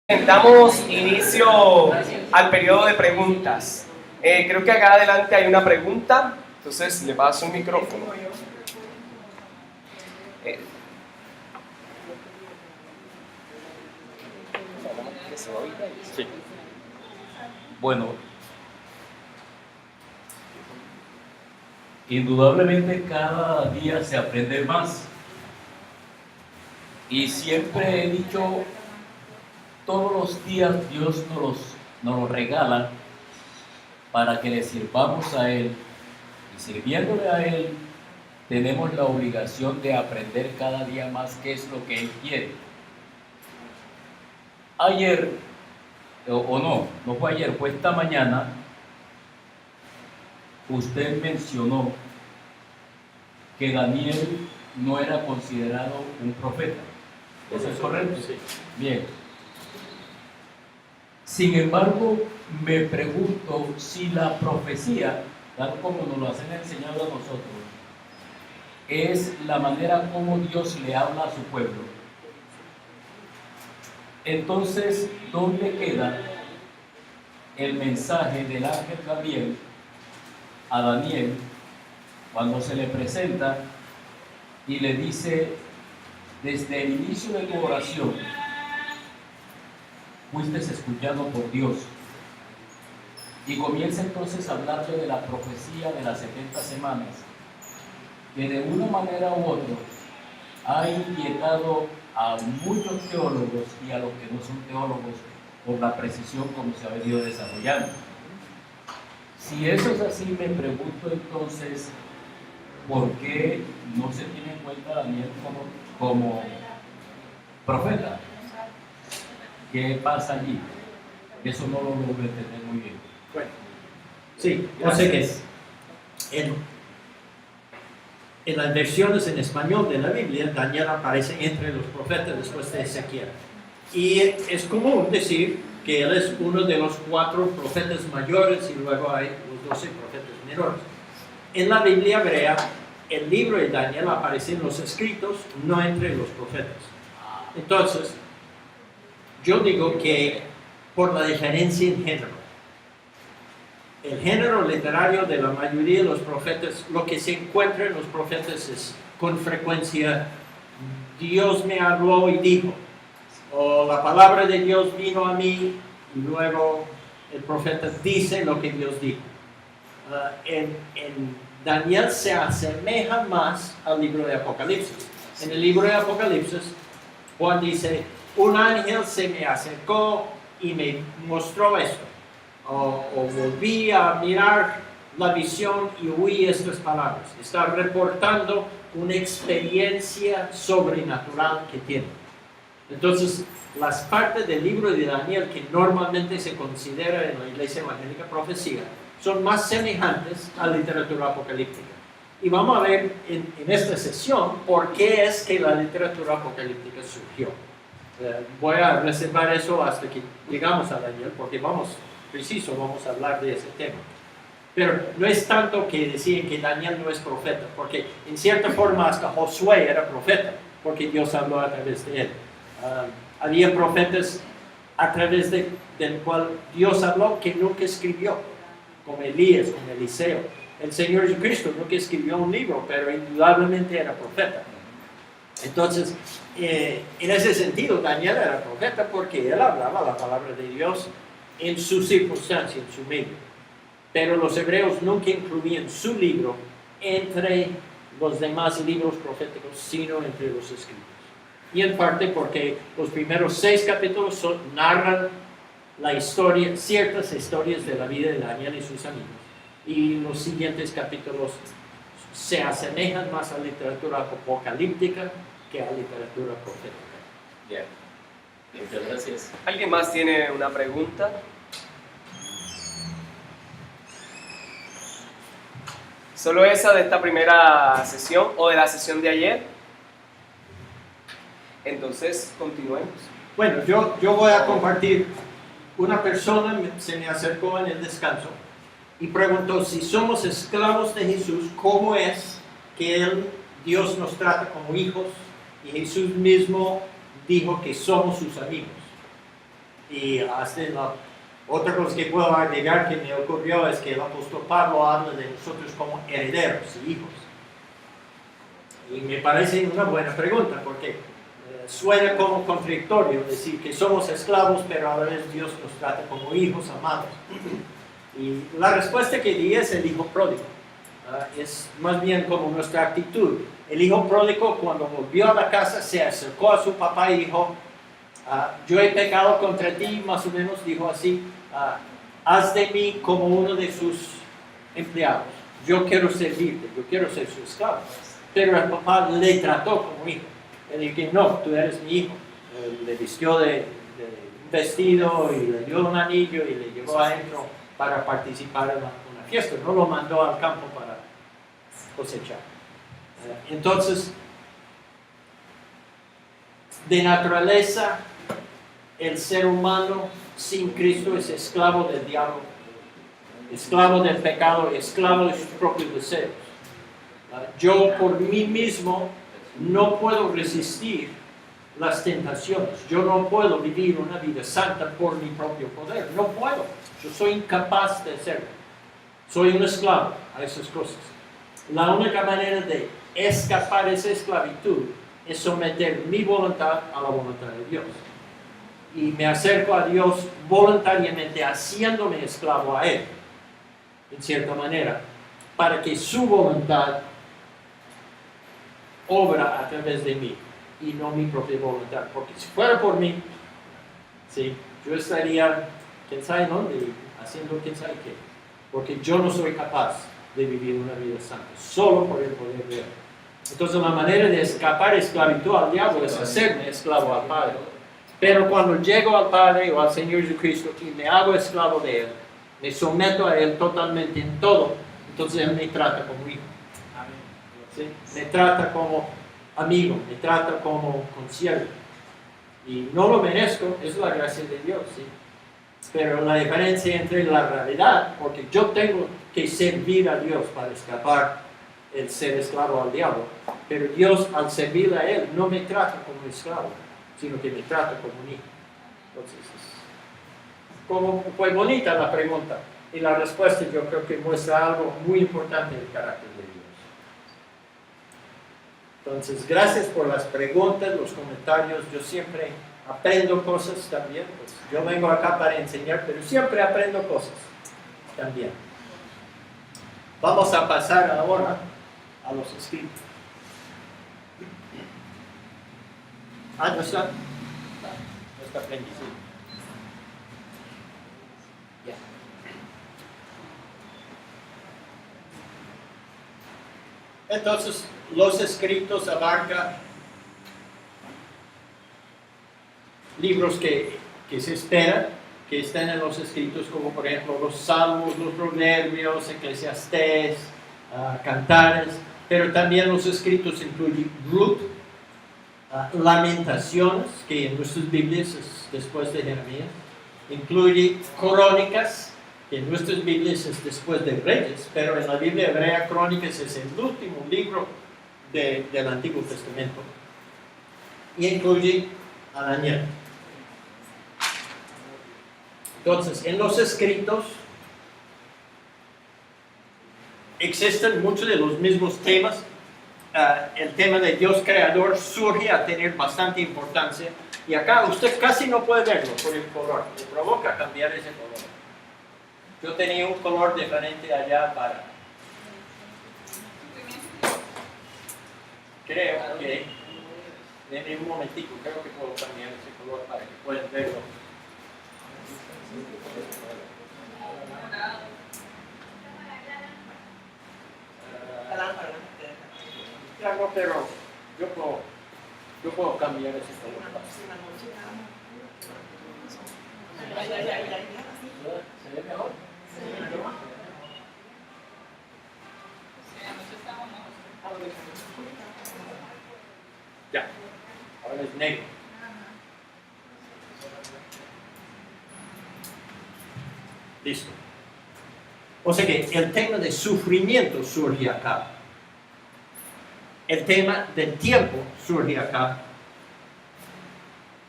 Damos inicio al periodo de preguntas. Creo que acá adelante hay una pregunta, entonces le paso un micrófono. Sí. Bueno, indudablemente cada día se aprende más. Y siempre he dicho, todos los días Dios nos los regala para que le sirvamos a Él. Y sirviéndole a Él, tenemos la obligación de aprender cada día más qué es lo que Él quiere. Ayer, no fue ayer, fue esta mañana, usted mencionó que Daniel no era considerado un profeta. ¿Eso es correcto? Sí. Bien. Sin embargo, me pregunto si la profecía, tal como nos lo han enseñado a nosotros, es la manera como Dios le habla a su pueblo. Entonces, ¿dónde queda el mensaje del ángel Gabriel a Daniel cuando se le presenta y le dice, desde el inicio de tu oración, fuiste escuchado por Dios? Y comienza entonces a hablarle de la profecía de las 70 semanas, que de una manera u otra ha inquietado a muchos teólogos y a los que no son teólogos por la precisión como se ha venido desarrollando. Si eso es así, me pregunto entonces, ¿por qué no se tiene en cuenta a Daniel como profeta? ¿Qué pasa allí? Eso no lo logro entender muy bien. Bueno, sí, yo sé que en las versiones en español de la Biblia, Daniel aparece entre los profetas después de Ezequiel. Y es común decir que él es uno de los 4 profetas mayores y luego hay los 12 profetas menores. En la Biblia hebrea, el libro de Daniel aparece en los escritos, no entre los profetas. Entonces, yo digo que por la diferencia en género. El género literario de la mayoría de los profetas, lo que se encuentra en los profetas es con frecuencia, Dios me habló y dijo, o la palabra de Dios vino a mí, y luego el profeta dice lo que Dios dijo. En Daniel se asemeja más al libro de Apocalipsis. En el libro de Apocalipsis, Juan dice, un ángel se me acercó y me mostró esto. O volví a mirar la visión y oí estas palabras. Está reportando una experiencia sobrenatural que tiene. Entonces, las partes del libro de Daniel que normalmente se considera en la Iglesia Evangélica profecía son más semejantes a la literatura apocalíptica. Y vamos a ver en esta sesión por qué es que la literatura apocalíptica surgió. Voy a reservar eso hasta que llegamos a Daniel, porque vamos a hablar de ese tema. Pero no es tanto que decían que Daniel no es profeta, porque en cierta forma hasta Josué era profeta, porque Dios habló a través de él. Había profetas a través del cual Dios habló que nunca escribió, como Elías, como Eliseo. El Señor Jesucristo nunca escribió un libro, pero indudablemente era profeta. Entonces, en ese sentido, Daniel era profeta porque él hablaba la palabra de Dios en su circunstancia, en su medio. Pero los hebreos nunca incluían su libro entre los demás libros proféticos, sino entre los escritos. Y en parte porque los primeros 6 capítulos narran la historia, ciertas historias de la vida de Daniel y sus amigos. Y los siguientes capítulos se asemejan más a la literatura apocalíptica que a la literatura profética. Bien. Muchas gracias. ¿Alguien más tiene una pregunta? ¿Solo esa de esta primera sesión o de la sesión de ayer? Entonces, continuemos. Bueno, yo voy a compartir. Una persona se me acercó en el descanso y preguntó si somos esclavos de Jesús, ¿cómo es que Dios nos trata como hijos? Y Jesús mismo dijo que somos sus amigos. Y otra cosa que puedo agregar que me ocurrió es que el apóstol Pablo habla de nosotros como herederos y hijos. Y me parece una buena pregunta porque suena como contradictorio decir que somos esclavos, pero a la vez Dios nos trata como hijos amados. Y la respuesta que di es el hijo pródigo. Es más bien como nuestra actitud. El hijo pródigo, cuando volvió a la casa, se acercó a su papá y dijo: yo he pecado contra ti, más o menos dijo así, haz de mí como uno de sus empleados. Yo quiero servirte, yo quiero ser su esclavo. Pero el papá le trató como hijo. Le dijo que no, tú eres mi hijo. Le vistió de un vestido y le dio un anillo y le llevó adentro para participar en una fiesta. No lo mandó al campo para cosechar. Entonces, de naturaleza, el ser humano sin Cristo es esclavo del diablo, esclavo del pecado, esclavo de sus propios deseos. Yo por mí mismo no puedo resistir las tentaciones. Yo no puedo vivir una vida santa por mi propio poder. No puedo. Yo soy incapaz de hacerlo. Soy un esclavo a esas cosas. La única manera de escapar de esa esclavitud es someter mi voluntad a la voluntad de Dios. Y me acerco a Dios voluntariamente, haciéndome esclavo a Él, en cierta manera, para que su voluntad obra a través de mí y no mi propia voluntad. Porque si fuera por mí, ¿sí?, yo estaría, quién sabe dónde, haciendo quién sabe qué. Porque yo no soy capaz de vivir una vida santa, solo por el poder de Él. Entonces la manera de escapar de esclavitud al diablo es hacerme esclavo al Padre. Pero cuando llego al Padre o al Señor Jesucristo y me hago esclavo de Él, me someto a Él totalmente en todo, entonces Él me trata como hijo. ¿Sí? Me trata como amigo, me trata como consiervo. Y no lo merezco, es la gracia de Dios, ¿sí? Pero la diferencia entre la realidad, porque yo tengo que servir a Dios para escapar el ser esclavo al diablo, pero Dios al servirle a Él no me trata como esclavo, sino que me trata como un hijo. Entonces, fue bonita la pregunta, y la respuesta yo creo que muestra algo muy importante del carácter de Dios. Entonces, gracias por las preguntas, los comentarios. Yo siempre aprendo cosas también. Pues yo vengo acá para enseñar, pero siempre aprendo cosas también. Vamos a pasar ahora a los escritos. No está. No está prendido. Ya. Entonces, los escritos abarcan libros que se esperan que estén en los escritos, como por ejemplo los Salmos, los Proverbios, Eclesiastés, Cantares, pero también los escritos incluyen Ruth, Lamentaciones, que en nuestras Biblias es después de Jeremías, incluye Crónicas, que en nuestras Biblias es después de Reyes, pero en la Biblia hebrea Crónicas es el último libro del Antiguo Testamento, y incluye a Daniel. Entonces, en los escritos existen muchos de los mismos temas. El tema de Dios creador surge a tener bastante importancia, y acá usted casi no puede verlo por el color, le provoca cambiar ese color. Yo tenía un color diferente allá para... Creo que... Denme un momentico, creo que puedo cambiar ese color para que puedan verlo. Claro, pero yo puedo cambiar ese color. ¿Se ve mejor? Ya, ahora es negro. Listo. O sea que el tema de sufrimiento surge acá. El tema del tiempo surge acá.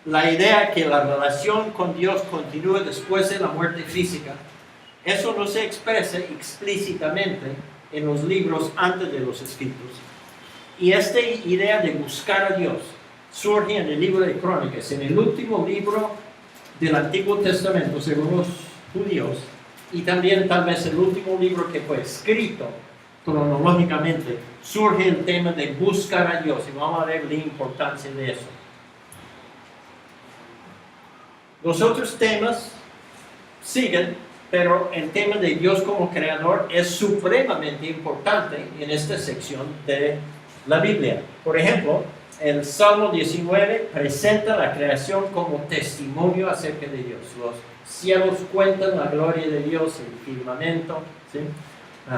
la idea que la relación con Dios continúa después de la muerte física, eso no se expresa explícitamente en los libros antes de los escritos. Y esta idea de buscar a Dios surge en el libro de Crónicas, en el último libro del Antiguo Testamento, según los judíos, y también tal vez el último libro que fue escrito cronológicamente, surge el tema de buscar a Dios, y vamos a ver la importancia de eso. Los otros temas siguen, pero el tema de Dios como creador es supremamente importante en esta sección de la Biblia. Por ejemplo, el Salmo 19 presenta la creación como testimonio acerca de Dios. Los cielos cuentan la gloria de Dios, el firmamento, ¿sí?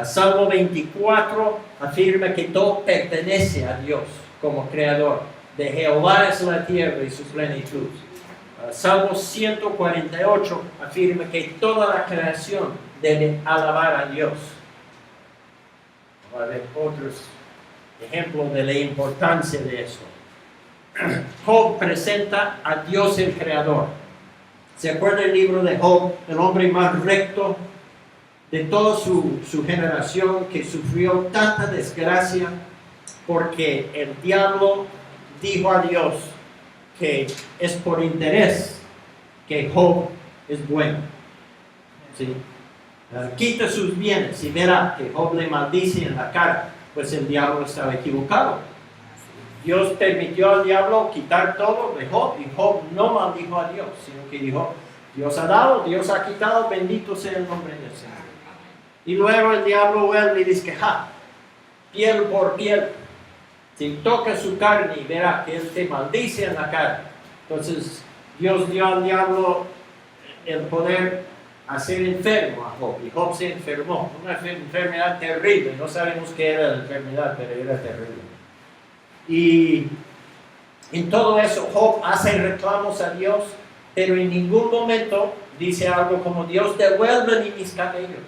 Salmo 24 afirma que todo pertenece a Dios como creador. De Jehová es la tierra y su plenitud. Salmo 148 afirma que toda la creación debe alabar a Dios. Va a haber otros ejemplos de la importancia de eso. Job presenta a Dios el Creador. ¿Se acuerda el libro de Job? El hombre más recto de toda su generación, que sufrió tanta desgracia porque el diablo dijo a Dios que es por interés que Job es bueno. ¿Sí? Quita sus bienes y verá que Job le maldice en la cara, pues el diablo estaba equivocado. Dios permitió al diablo quitar todo de Job, y Job no maldijo a Dios, sino que dijo: Dios ha dado, Dios ha quitado, bendito sea el nombre del Señor. Y luego el diablo vuelve y dice: piel por piel, si toca su carne y verá que él te maldice en la cara. Entonces Dios dio al diablo el poder hacer enfermo a Job, y Job se enfermó, una enfermedad terrible. No sabemos qué era la enfermedad, pero era terrible. Y en todo eso Job hace reclamos a Dios, pero en ningún momento dice algo como: Dios, devuélveme mis camellos,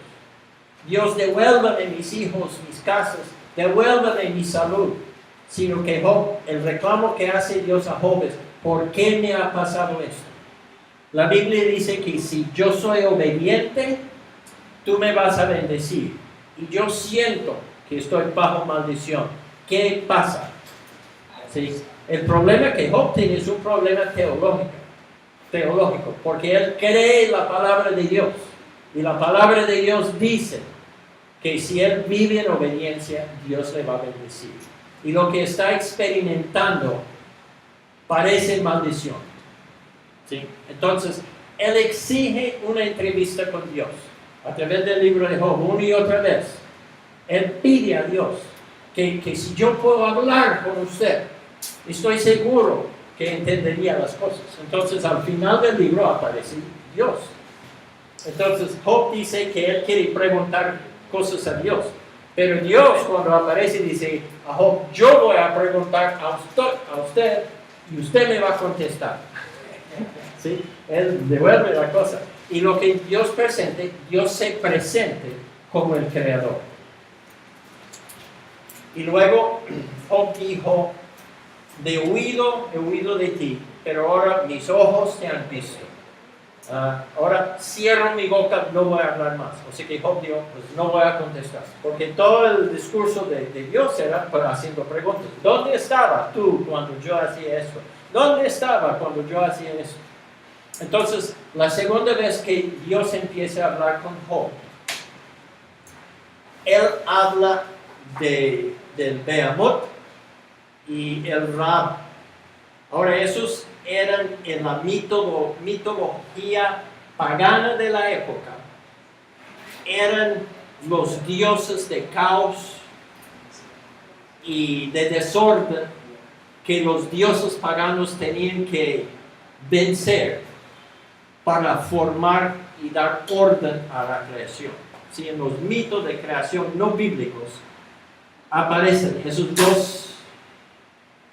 Dios, devuélveme mis hijos, mis casas, devuélveme mi salud. Sino que Job, el reclamo que hace Dios a Job es: ¿por qué me ha pasado esto? La Biblia dice que si yo soy obediente, tú me vas a bendecir. Y yo siento que estoy bajo maldición. ¿Qué pasa? ¿Sí? El problema que Job tiene es un problema teológico, porque él cree la palabra de Dios. Y la palabra de Dios dice que si él vive en obediencia, Dios le va a bendecir. Y lo que está experimentando parece maldición. ¿Sí? Entonces, él exige una entrevista con Dios a través del libro de Job, una y otra vez. Él pide a Dios que si yo puedo hablar con usted, estoy seguro que entendería las cosas. Entonces, al final del libro aparece Dios. Entonces, Job dice que él quiere preguntar cosas a Dios. Pero Dios, cuando aparece, dice a Job: yo voy a preguntar a usted y usted me va a contestar. ¿Sí? Él devuelve la cosa. Y lo que Dios presente, Dios se presente como el creador. Y luego Job dijo: he huido de ti, pero ahora mis ojos te han visto. Ahora cierro mi boca, no voy a hablar más. O sea que Job dijo: pues no voy a contestar. Porque todo el discurso de Dios era haciendo preguntas. ¿Dónde estaba tú cuando yo hacía esto? ¿Dónde estaba cuando yo hacía esto? Entonces, la segunda vez que Dios empieza a hablar con Job, él habla del Behemoth y el Rab. Ahora, esos eran en la mitología pagana de la época. Eran los dioses de caos y de desorden que los dioses paganos tenían que vencer para formar y dar orden a la creación. Sí, en los mitos de creación no bíblicos aparecen esos dos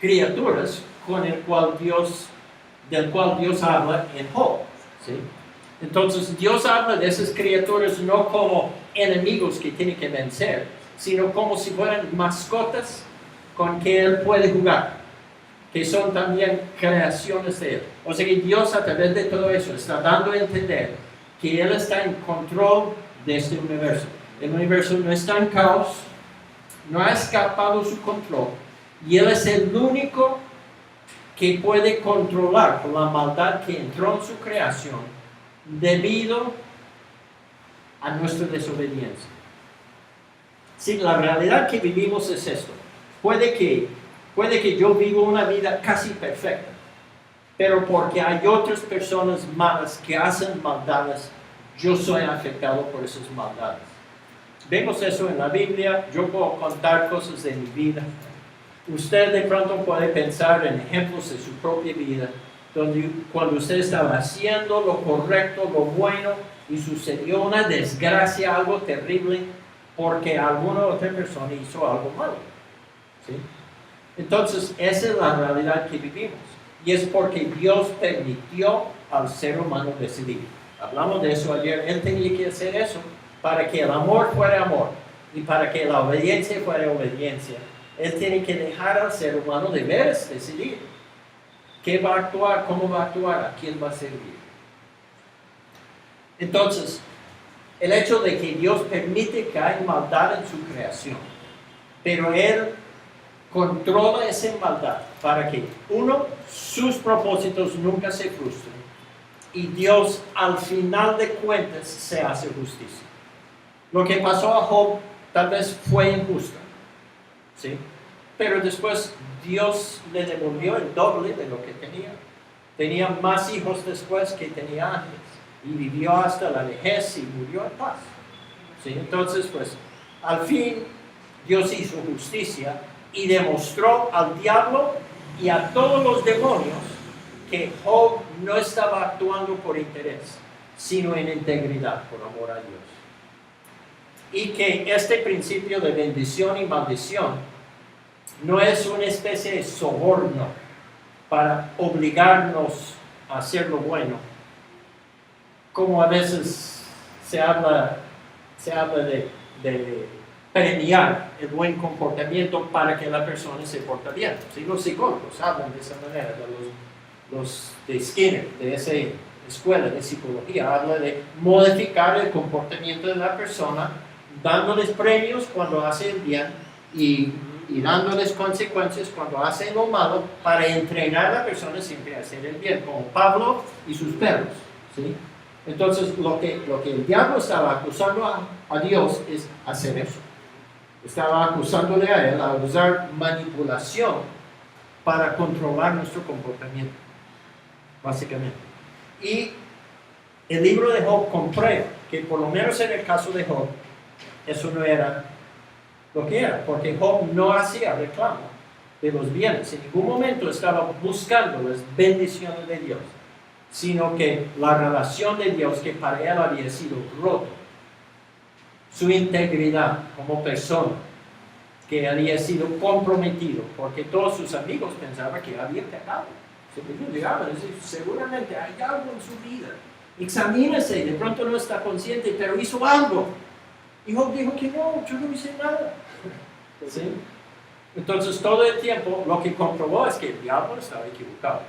criaturas del cual Dios habla en Job. ¿Sí? Entonces Dios habla de esas criaturas no como enemigos que tiene que vencer, sino como si fueran mascotas con que él puede jugar, que son también creaciones de Él. O sea que Dios a través de todo eso está dando a entender que Él está en control de este universo. El universo no está en caos, no ha escapado su control, y Él es el único que puede controlar la maldad que entró en su creación debido a nuestra desobediencia. Sí, la realidad que vivimos es esto. Puede que yo vivo una vida casi perfecta, pero porque hay otras personas malas que hacen maldades, yo soy afectado por esas maldades. Vemos eso en la Biblia. Yo puedo contar cosas de mi vida. Usted de pronto puede pensar en ejemplos de su propia vida, donde cuando usted estaba haciendo lo correcto, lo bueno, y sucedió una desgracia, algo terrible, porque alguna otra persona hizo algo malo. ¿Sí? Entonces, esa es la realidad que vivimos. Y es porque Dios permitió al ser humano decidir. Hablamos de eso ayer. Él tenía que hacer eso para que el amor fuera amor y para que la obediencia fuera obediencia. Él tiene que dejar al ser humano de veras decidir qué va a actuar, cómo va a actuar, a quién va a servir. Entonces, el hecho de que Dios permite que haya maldad en su creación, pero Él controla esa maldad para que, uno, sus propósitos nunca se frustren, y Dios al final de cuentas se hace justicia. Lo que pasó a Job tal vez fue injusto, ¿sí? Pero después Dios le devolvió el doble de lo que tenía. Tenía más hijos después que tenía antes, y vivió hasta la vejez y murió en paz. ¿Sí? Entonces, pues, al fin Dios hizo justicia y demostró al diablo y a todos los demonios que Job no estaba actuando por interés, sino en integridad, por amor a Dios. Y que este principio de bendición y maldición no es una especie de soborno para obligarnos a hacer lo bueno, como a veces se habla de premiar el buen comportamiento para que la persona se porte bien. ¿Sí? Los psicólogos hablan de esa manera, los de Skinner, de esa escuela de psicología, habla de modificar el comportamiento de la persona, dándoles premios cuando hacen bien y dándoles consecuencias cuando hacen lo malo, para entrenar a la persona siempre a hacer el bien, como Pablo y sus perros. ¿Sí? Entonces, lo que el diablo estaba acusando a Dios es hacer eso. Estaba acusándole a él a usar manipulación para controlar nuestro comportamiento, básicamente. Y el libro de Job comprueba que, por lo menos en el caso de Job, eso no era lo que era, porque Job no hacía reclamo de los bienes. En ningún momento estaba buscando las bendiciones de Dios, sino que la relación de Dios, que para él había sido roto, su integridad como persona, que había sido comprometido, porque todos sus amigos pensaban que había pecado. Ellos llegaban y decían, seguramente hay algo en su vida, examínese, de pronto no está consciente, pero hizo algo. Y Job dijo que no, yo no hice nada. ¿Sí? Entonces todo el tiempo lo que comprobó es que el diablo estaba equivocado.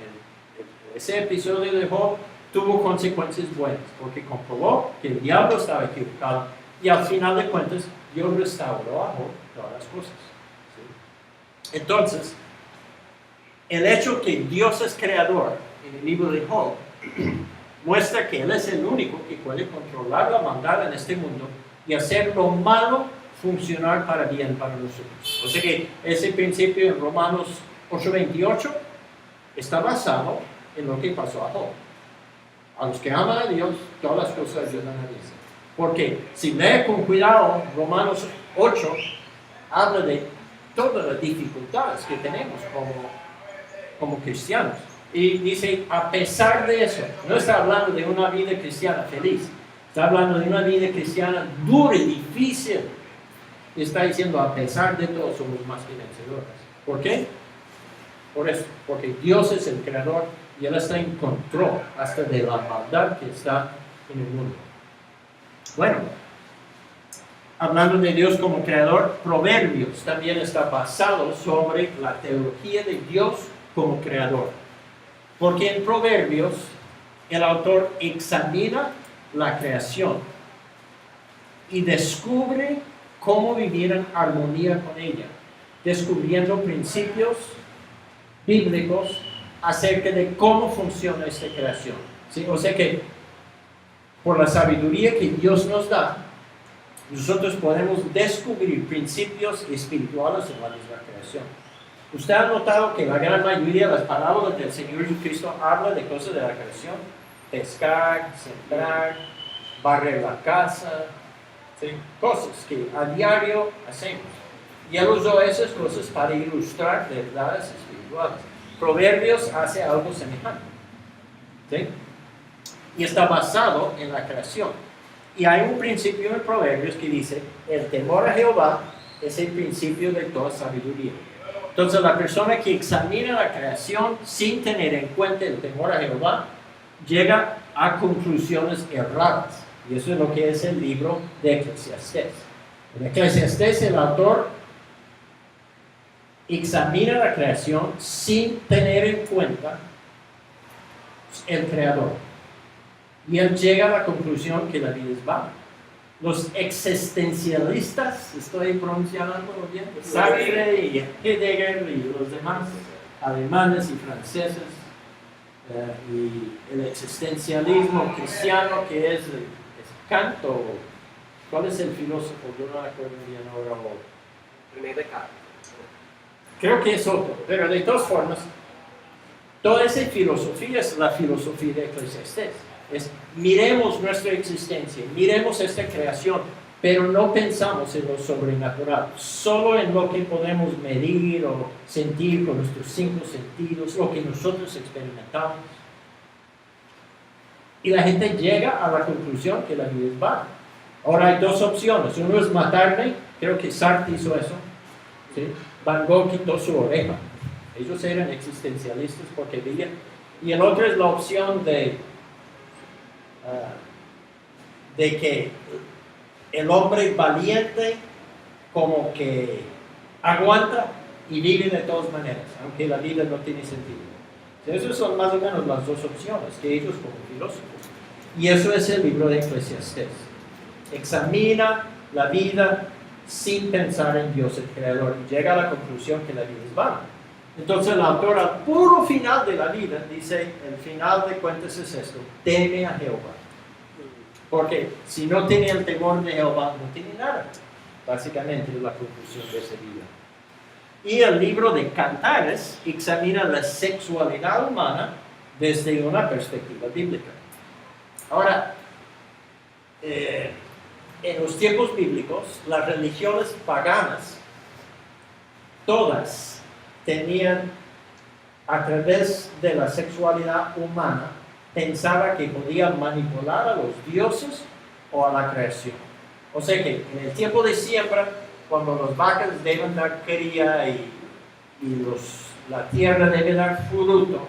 Ese episodio de Job tuvo consecuencias buenas, porque comprobó que el diablo estaba equivocado, y al final de cuentas Dios restauró a Job todas las cosas. ¿Sí? Entonces, el hecho que Dios es creador en el libro de Job muestra que Él es el único que puede controlar la maldad en este mundo y hacer lo malo funcionar para bien para nosotros. O sea que ese principio en Romanos 8:28 está basado en lo que pasó a Job. A los que aman a Dios, todas las cosas ayudan a Dios. Porque si lee con cuidado Romanos 8, habla de todas las dificultades que tenemos como cristianos. Y dice, a pesar de eso, no está hablando de una vida cristiana feliz, está hablando de una vida cristiana dura y difícil. Y está diciendo, a pesar de todo, somos más que vencedores. ¿Por qué? Por eso, porque Dios es el creador y Él está en control hasta de la maldad que está en el mundo. Bueno, hablando de Dios como creador, Proverbios también está basado sobre la teología de Dios como creador. Porque en Proverbios el autor examina la creación y descubre cómo vivir en armonía con ella, descubriendo principios bíblicos acerca de cómo funciona esta creación. ¿Sí? O sea que por la sabiduría que Dios nos da, nosotros podemos descubrir principios espirituales en la misma creación. ¿Usted ha notado que la gran mayoría de las parábolas del Señor Jesucristo habla de cosas de la creación? Pescar, sembrar, barrer la casa, ¿sí? Cosas que a diario hacemos. Y él usó esas cosas para ilustrar verdades espirituales. Proverbios hace algo semejante, ¿sí? Y está basado en la creación. Y hay un principio en Proverbios que dice, el temor a Jehová es el principio de toda sabiduría. Entonces la persona que examina la creación sin tener en cuenta el temor a Jehová, llega a conclusiones erradas. Y eso es lo que es el libro de Eclesiastés. En Eclesiastés el autor examina la creación sin tener en cuenta el creador. Y él llega a la conclusión que la vida es vana. Los existencialistas, estoy pronunciando bien, Sartre y Heidegger y los demás, alemanes y franceses, y el existencialismo cristiano que es Kant, o ¿cuál es el filósofo? Yo no me acuerdo bien ahora. René Descartes. Creo que es otro, pero de todas formas, toda esa filosofía es la filosofía de Eclesiastés. Es, miremos nuestra existencia, miremos esta creación, pero no pensamos en lo sobrenatural, solo en lo que podemos medir o sentir con nuestros 5 sentidos, lo que nosotros experimentamos. Y la gente llega a la conclusión que la vida es vana. Ahora hay 2 opciones, uno es matarme, creo que Sartre hizo eso, ¿sí? Van Gogh quitó su oreja, ellos eran existencialistas porque vivían, y el otro es la opción de que el hombre valiente como que aguanta y vive de todas maneras, aunque la vida no tiene sentido. Esas son más o menos las 2 opciones que ellos como filósofos. Y eso es el libro de Eclesiastés. Examina la vida sin pensar en Dios el Creador y llega a la conclusión que la vida es vana. Entonces el autor al puro final de la vida dice, el final de cuentas es esto, teme a Jehová. Porque si no tiene el temor de Jehová, no tiene nada. Básicamente es la conclusión de esa vida. Y el libro de Cantares examina la sexualidad humana desde una perspectiva bíblica. Ahora, en los tiempos bíblicos, las religiones paganas, todas tenían, a través de la sexualidad humana, pensaba que podían manipular a los dioses o a la creación. O sea que en el tiempo de siembra, cuando las vacas deben dar cría y la tierra debe dar fruto,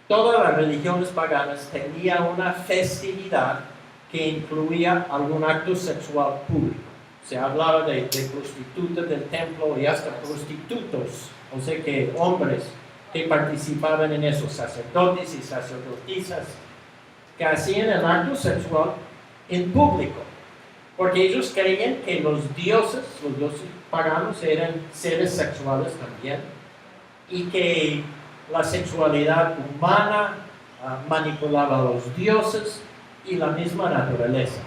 todas las religiones paganas tenían una festividad que incluía algún acto sexual público. Se hablaba de prostitutas del templo y hasta prostitutos, o sea que hombres que participaban en eso, sacerdotes y sacerdotisas, que hacían el acto sexual en público, porque ellos creían que los dioses paganos eran seres sexuales también, y que la sexualidad humana manipulaba a los dioses y la misma naturaleza.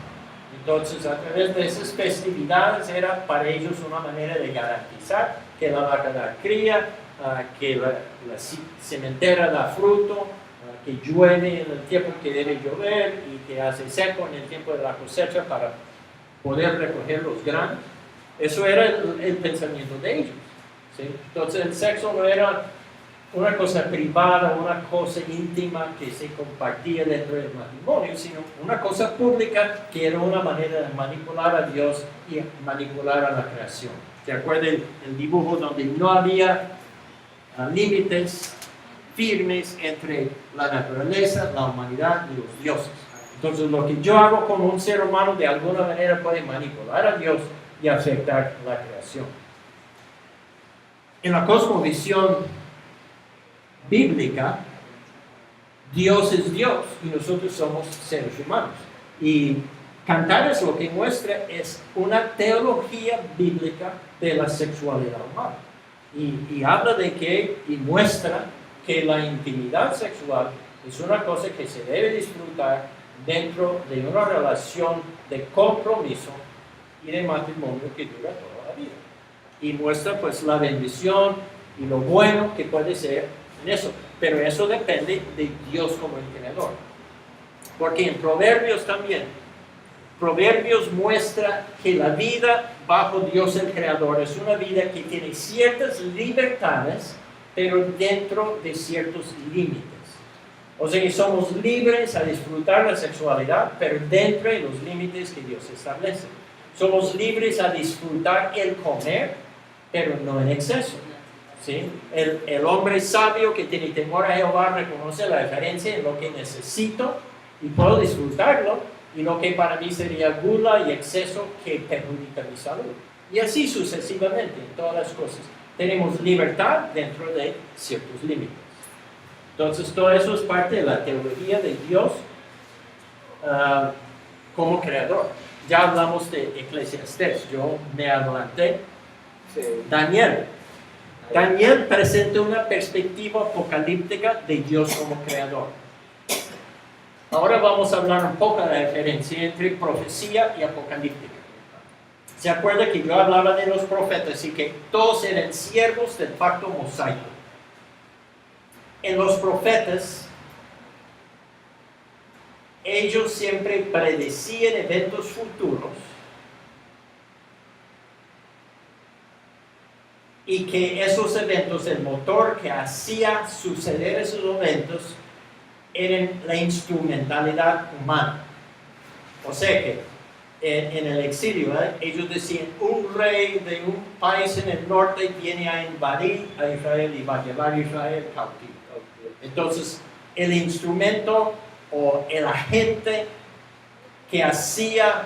Entonces, a través de esas festividades era para ellos una manera de garantizar que la vaca da cría, que la cementera da fruto, que llueve en el tiempo que debe llover y que hace seco en el tiempo de la cosecha para poder recoger los granos. Eso era el pensamiento de ellos, ¿sí? Entonces el sexo no era una cosa privada, una cosa íntima que se compartía dentro del matrimonio, sino una cosa pública que era una manera de manipular a Dios y manipular a la creación. ¿Se acuerdan el dibujo donde no había límites firmes entre la naturaleza, la humanidad y los dioses? Entonces lo que yo hago con un ser humano de alguna manera puede manipular a Dios y afectar la creación. En la cosmovisión bíblica, Dios es Dios y nosotros somos seres humanos. Y Cantares lo que muestra es una teología bíblica de la sexualidad humana. Y habla de que, y muestra que la intimidad sexual es una cosa que se debe disfrutar dentro de una relación de compromiso y de matrimonio que dura toda la vida. Y muestra pues la bendición y lo bueno que puede ser en eso. Pero eso depende de Dios como el creador. Porque en Proverbios también, Proverbios muestra que la vida bajo Dios el creador es una vida que tiene ciertas libertades, pero dentro de ciertos límites. O sea que somos libres a disfrutar la sexualidad, pero dentro de los límites que Dios establece. Somos libres a disfrutar el comer, pero no en exceso. ¿Sí? El hombre sabio que tiene temor a Jehová reconoce la diferencia en lo que necesito y puedo disfrutarlo y lo que para mí sería gula y exceso que perjudica mi salud. Y así sucesivamente en todas las cosas. Tenemos libertad dentro de ciertos límites. Entonces todo eso es parte de la teología de Dios como creador. Ya hablamos de Eclesiastés, yo me adelanté. Sí. Daniel presenta una perspectiva apocalíptica de Dios como creador. Ahora vamos a hablar un poco de la diferencia entre profecía y apocalíptica. ¿Se acuerda que yo hablaba de los profetas y que todos eran siervos del pacto mosaico? En los profetas, ellos siempre predecían eventos futuros y que esos eventos, el motor que hacía suceder esos eventos, eran la instrumentalidad humana. O sea que en el exilio, ellos decían, un rey de un país en el norte viene a invadir a Israel y va a llevar a Israel cautivo. Entonces, el instrumento o el agente que hacía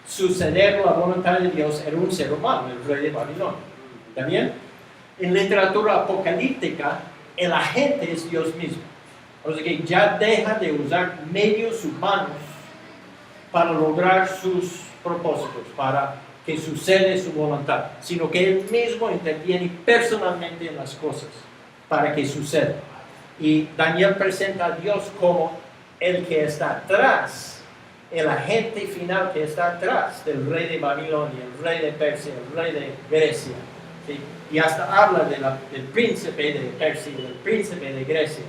suceder la voluntad de Dios era un ser humano, el rey de Babilonia. ¿Está bien? En literatura apocalíptica, el agente es Dios mismo. O sea que ya deja de usar medios humanos para lograr sus propósitos, para que suceda su voluntad, sino que Él mismo interviene personalmente en las cosas para que suceda. Y Daniel presenta a Dios como el que está atrás, el agente final que está atrás del rey de Babilonia, el rey de Persia, el rey de Grecia. ¿Sí? Y hasta habla del príncipe de Persia, del príncipe de Grecia.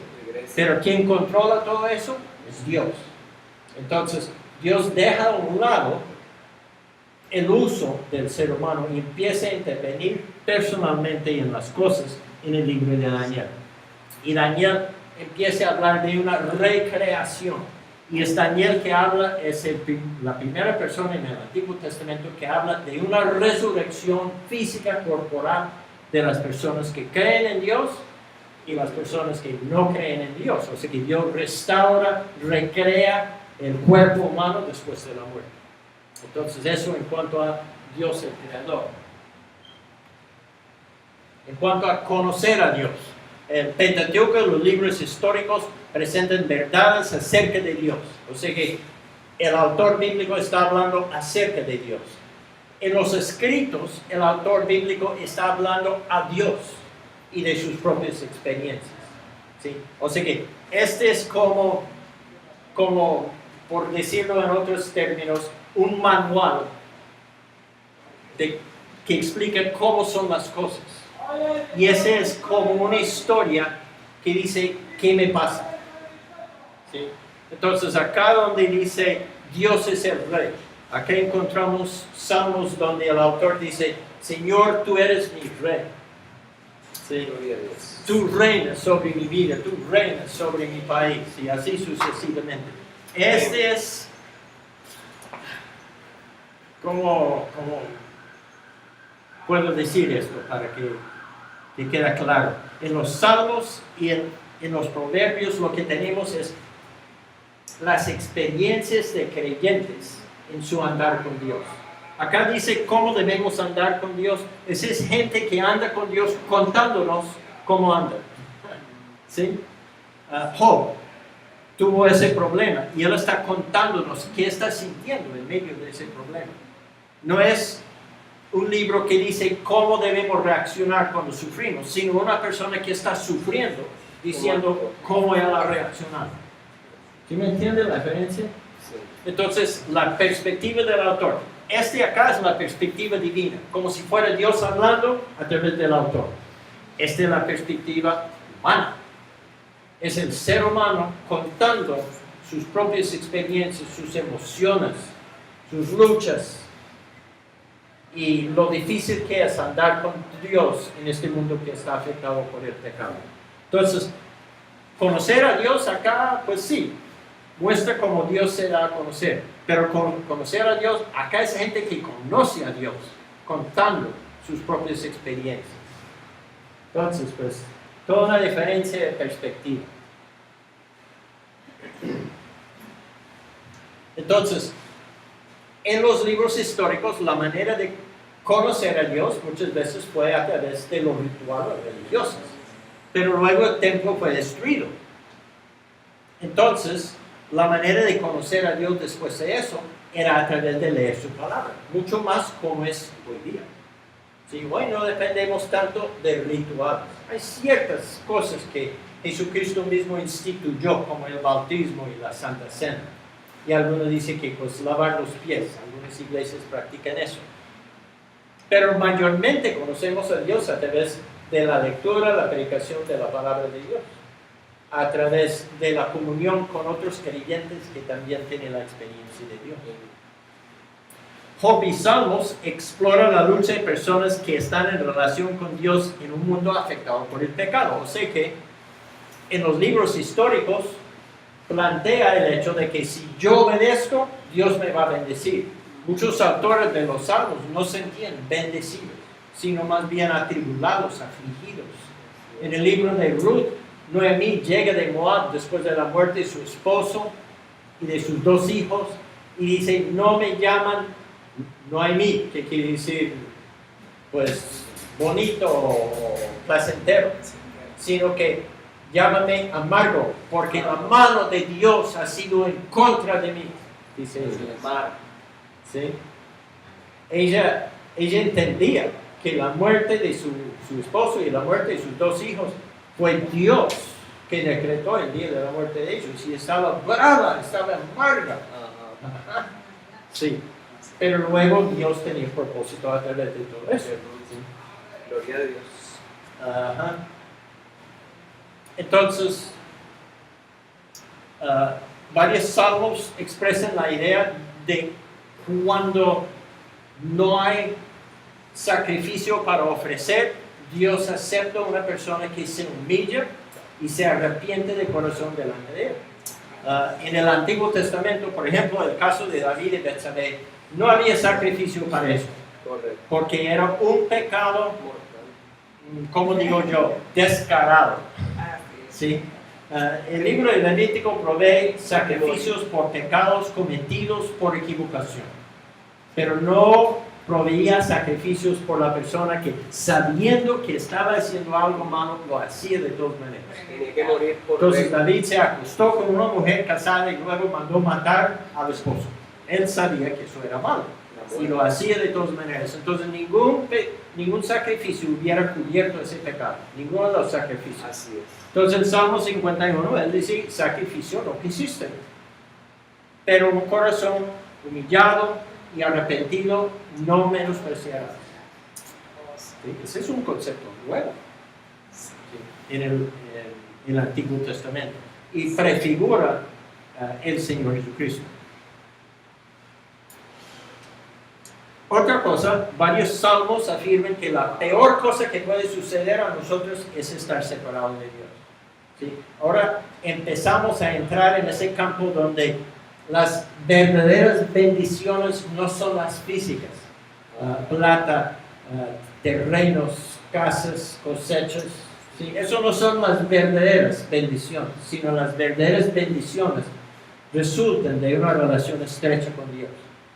Pero quien controla todo eso es Dios. Entonces, Dios deja a un lado el uso del ser humano y empieza a intervenir personalmente en las cosas en el libro de Daniel. Y Daniel empieza a hablar de una recreación. Y es Daniel que habla, es la primera persona en el Antiguo Testamento que habla de una resurrección física corporal de las personas que creen en Dios y las personas que no creen en Dios. O sea que Dios restaura, recrea el cuerpo humano después de la muerte. Entonces eso en cuanto a Dios el Creador. En cuanto a conocer a Dios, el Pentateuco, los libros históricos, presentan verdades acerca de Dios. O sea que el autor bíblico está hablando acerca de Dios. En los escritos, el autor bíblico está hablando a Dios y de sus propias experiencias. ¿Sí? O sea que este es como, por decirlo en otros términos, un manual que explica cómo son las cosas. Y ese es como una historia que dice, ¿qué me pasa? ¿Sí? Entonces acá donde dice, Dios es el rey, acá encontramos salmos donde el autor dice, Señor, tú eres mi rey. ¿Sí? Tú reinas sobre mi vida, tú reinas sobre mi país, y así sucesivamente. Este es como puedo decir esto para que quede claro. En los salmos y en los proverbios lo que tenemos es las experiencias de creyentes en su andar con Dios. Acá dice cómo debemos andar con Dios. Esa es gente que anda con Dios contándonos cómo anda. ¿sí? Job tuvo ese problema y él está contándonos qué está sintiendo en medio de ese problema. No es un libro que dice cómo debemos reaccionar cuando sufrimos, sino una persona que está sufriendo diciendo cómo él ha reaccionado. ¿Sí me entiende la diferencia? Entonces, la perspectiva del autor. Acá es la perspectiva divina, como si fuera Dios hablando a través del autor. Esta es la perspectiva humana. Es el ser humano contando sus propias experiencias, sus emociones, sus luchas y lo difícil que es andar con Dios en este mundo que está afectado por el pecado. Entonces, conocer a Dios acá, pues sí, muestra cómo Dios se da a conocer, pero conocer a Dios, acá es gente que conoce a Dios, contando sus propias experiencias. Entonces, pues, toda una diferencia de perspectiva. Entonces, en los libros históricos, la manera de conocer a Dios muchas veces fue a través de los rituales religiosos, pero luego el templo fue destruido. Entonces, la manera de conocer a Dios después de eso era a través de leer su palabra, mucho más como es hoy día. Sí, hoy no dependemos tanto de rituales. Hay ciertas cosas que Jesucristo mismo instituyó, como el bautismo y la Santa Cena. Y algunos dicen que pues lavar los pies, algunas iglesias practican eso. Pero mayormente conocemos a Dios a través de la lectura, la predicación de la palabra de Dios, a través de la comunión con otros creyentes que también tienen la experiencia de Dios. Job y Salmos exploran la lucha de personas que están en relación con Dios en un mundo afectado por el pecado. O sea que en los libros históricos plantea el hecho de que si yo obedezco, Dios me va a bendecir. Muchos autores de los Salmos no se sentían bendecidos, sino más bien atribulados, afligidos. En el libro de Ruth, Noemí llega de Moab después de la muerte de su esposo y de sus 2 hijos y dice, no me llaman Noemí, que quiere decir pues bonito o placentero, sino que llámame amargo, porque la mano de Dios ha sido en contra de mí, dice ella. ¿Sí? Ella entendía que la muerte de su esposo y la muerte de sus 2 hijos fue Dios que decretó el día de la muerte de ellos, y estaba brava, estaba amarga. Sí, pero luego Dios tenía propósito a través de todo eso. Gloria a Dios. Ajá. Entonces, varios salmos expresan la idea de cuando no hay sacrificio para ofrecer, Dios acepta a una persona que se humilla y se arrepiente de corazón delante de él. En el Antiguo Testamento, por ejemplo, el caso de David y Betsabé, no había sacrificio para eso, porque era un pecado, como digo yo, descarado. ¿Sí? El libro de Levítico provee sacrificios por pecados cometidos por equivocación, pero no proveía sacrificios por la persona que, sabiendo que estaba haciendo algo malo, lo hacía de todas maneras. Tenía que morir por Entonces David se acostó con una mujer casada y luego mandó matar al esposo. Él sabía que eso era malo y lo hacía de todas maneras. Entonces ningún sacrificio hubiera cubierto ese pecado, ninguno de los sacrificios. Así es. Entonces en Salmo 51 él dice, sacrificio no quisiste, pero un corazón humillado y arrepentido no menospreciarás. ¿Sí? Ese es un concepto nuevo en el Antiguo Testamento y prefigura el Señor Jesucristo. Otra cosa, varios salmos afirman que la peor cosa que puede suceder a nosotros es estar separados de Dios. ¿Sí? Ahora empezamos a entrar en ese campo donde las verdaderas bendiciones no son las físicas, plata, terrenos, casas, cosechas. ¿Sí? Eso no son las verdaderas bendiciones, sino las verdaderas bendiciones resultan de una relación estrecha con Dios.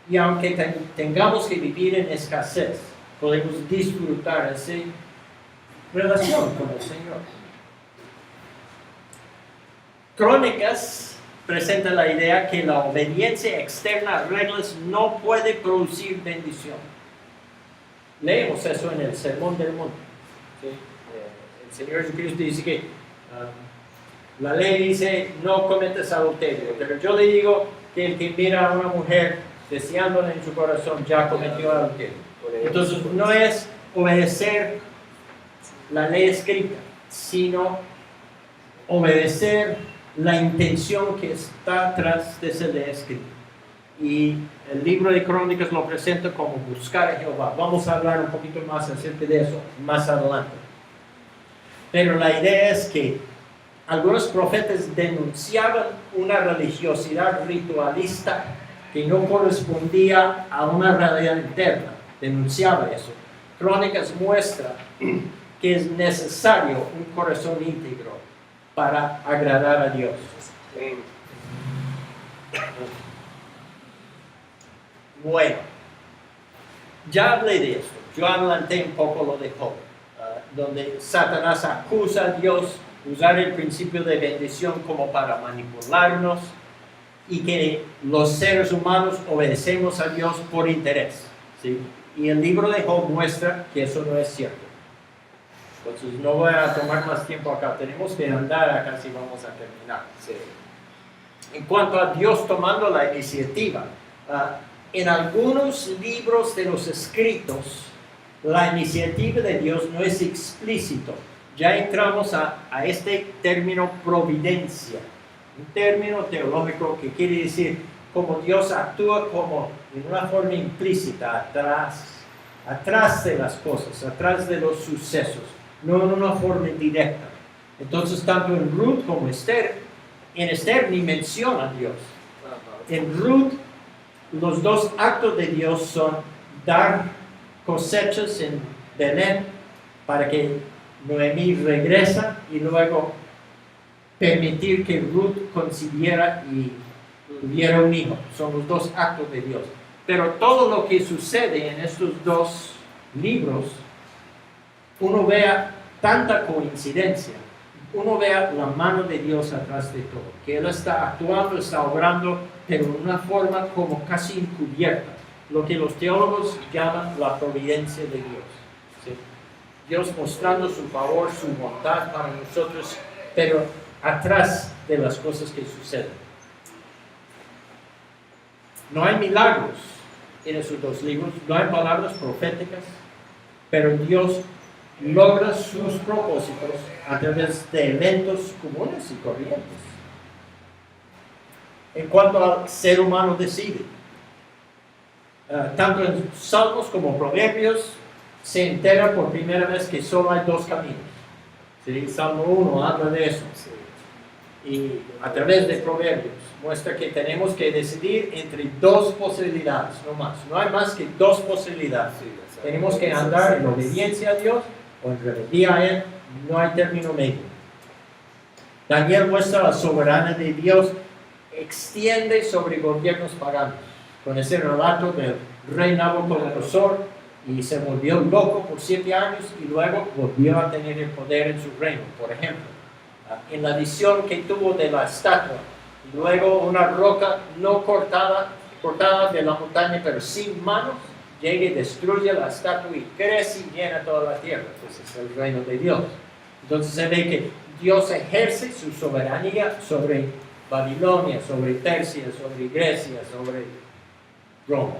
Y aunque tengamos que vivir en escasez, podemos disfrutar esa relación con el Señor. Crónicas presenta la idea que la obediencia externa a reglas no puede producir bendición. Leemos eso en el Sermón del Monte. ¿Sí? El Señor Jesucristo dice que la ley dice no cometas adulterio, pero yo le digo que el que mira a una mujer deseándola en su corazón ya cometió adulterio. Entonces no es obedecer la ley escrita, sino obedecer la intención que está atrás de esa ley escrita. Y el libro de Crónicas lo presenta como buscar a Jehová. Vamos a hablar un poquito más acerca de eso más adelante. Pero la idea es que algunos profetas denunciaban una religiosidad ritualista que no correspondía a una realidad interna. Denunciaba eso. Crónicas muestra que es necesario un corazón íntegro para agradar a Dios. Bueno, ya hablé de esto. Yo adelanté un poco lo de Job, donde Satanás acusa a Dios de usar el principio de bendición como para manipularnos y que los seres humanos obedecemos a Dios por interés, ¿sí? Y el libro de Job muestra que eso no es cierto. Entonces no voy a tomar más tiempo acá, tenemos que andar acá si vamos a terminar. Sí. En cuanto a Dios tomando la iniciativa, en algunos libros de los escritos, la iniciativa de Dios no es explícito. Ya entramos a este término providencia, un término teológico que quiere decir como Dios actúa como en una forma implícita, atrás de las cosas, atrás de los sucesos, no en una forma directa. Entonces, tanto en Ruth como en Esther ni menciona a Dios. En Ruth, los dos actos de Dios son dar cosechas en Belén para que Noemí regresa y luego permitir que Ruth concibiera y tuviera un hijo. Son los dos actos de Dios. Pero todo lo que sucede en estos dos libros, uno vea tanta coincidencia, uno vea la mano de Dios atrás de todo, que Él está actuando, está obrando, pero de una forma como casi encubierta, lo que los teólogos llaman la providencia de Dios. ¿Sí? Dios mostrando su favor, su bondad para nosotros, pero atrás de las cosas que suceden. No hay milagros en esos dos libros, no hay palabras proféticas, pero Dios logra sus propósitos a través de eventos comunes y corrientes. En cuanto al ser humano decide, tanto en Salmos como Proverbios se entera por primera vez que solo hay dos caminos. ¿Sí? Salmo 1 habla de eso. Y a través de Proverbios muestra que tenemos que decidir entre dos posibilidades, no más. No hay más que dos posibilidades. Tenemos que andar en obediencia a Dios o en rebeldía a Él. No hay término medio. Daniel muestra la soberanía de Dios, extiende sobre gobiernos paganos. Con ese relato del rey Nabucodonosor, y se volvió loco por 7 años y luego volvió a tener el poder en su reino. Por ejemplo, en la visión que tuvo de la estatua, luego una roca no cortada de la montaña, pero sin manos, llega y destruye la estatua y crece y llena toda la tierra. Ese es el reino de Dios. Entonces se ve que Dios ejerce su soberanía sobre Babilonia, sobre Persia, sobre Grecia, sobre Roma.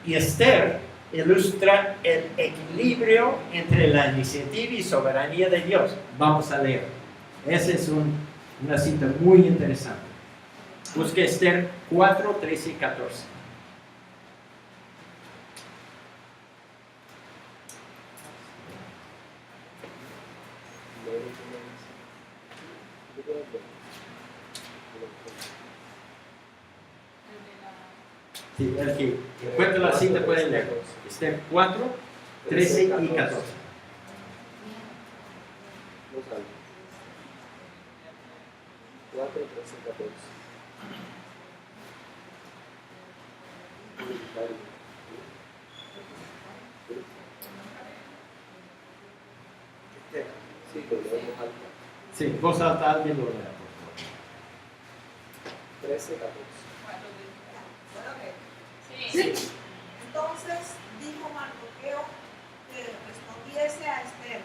Y Esther ilustra el equilibrio entre la iniciativa y soberanía de Dios. Vamos a leer. Esa es una cita muy interesante. Busque Esther 4, 13 y 14. Sí, el que encuentra la cita puede leer. Esther 4, 13 y 14. Sí, voz alta, alguien lo lea, por favor. 13, 14. Sí. Entonces dijo Mardoqueo que respondiese a Esther: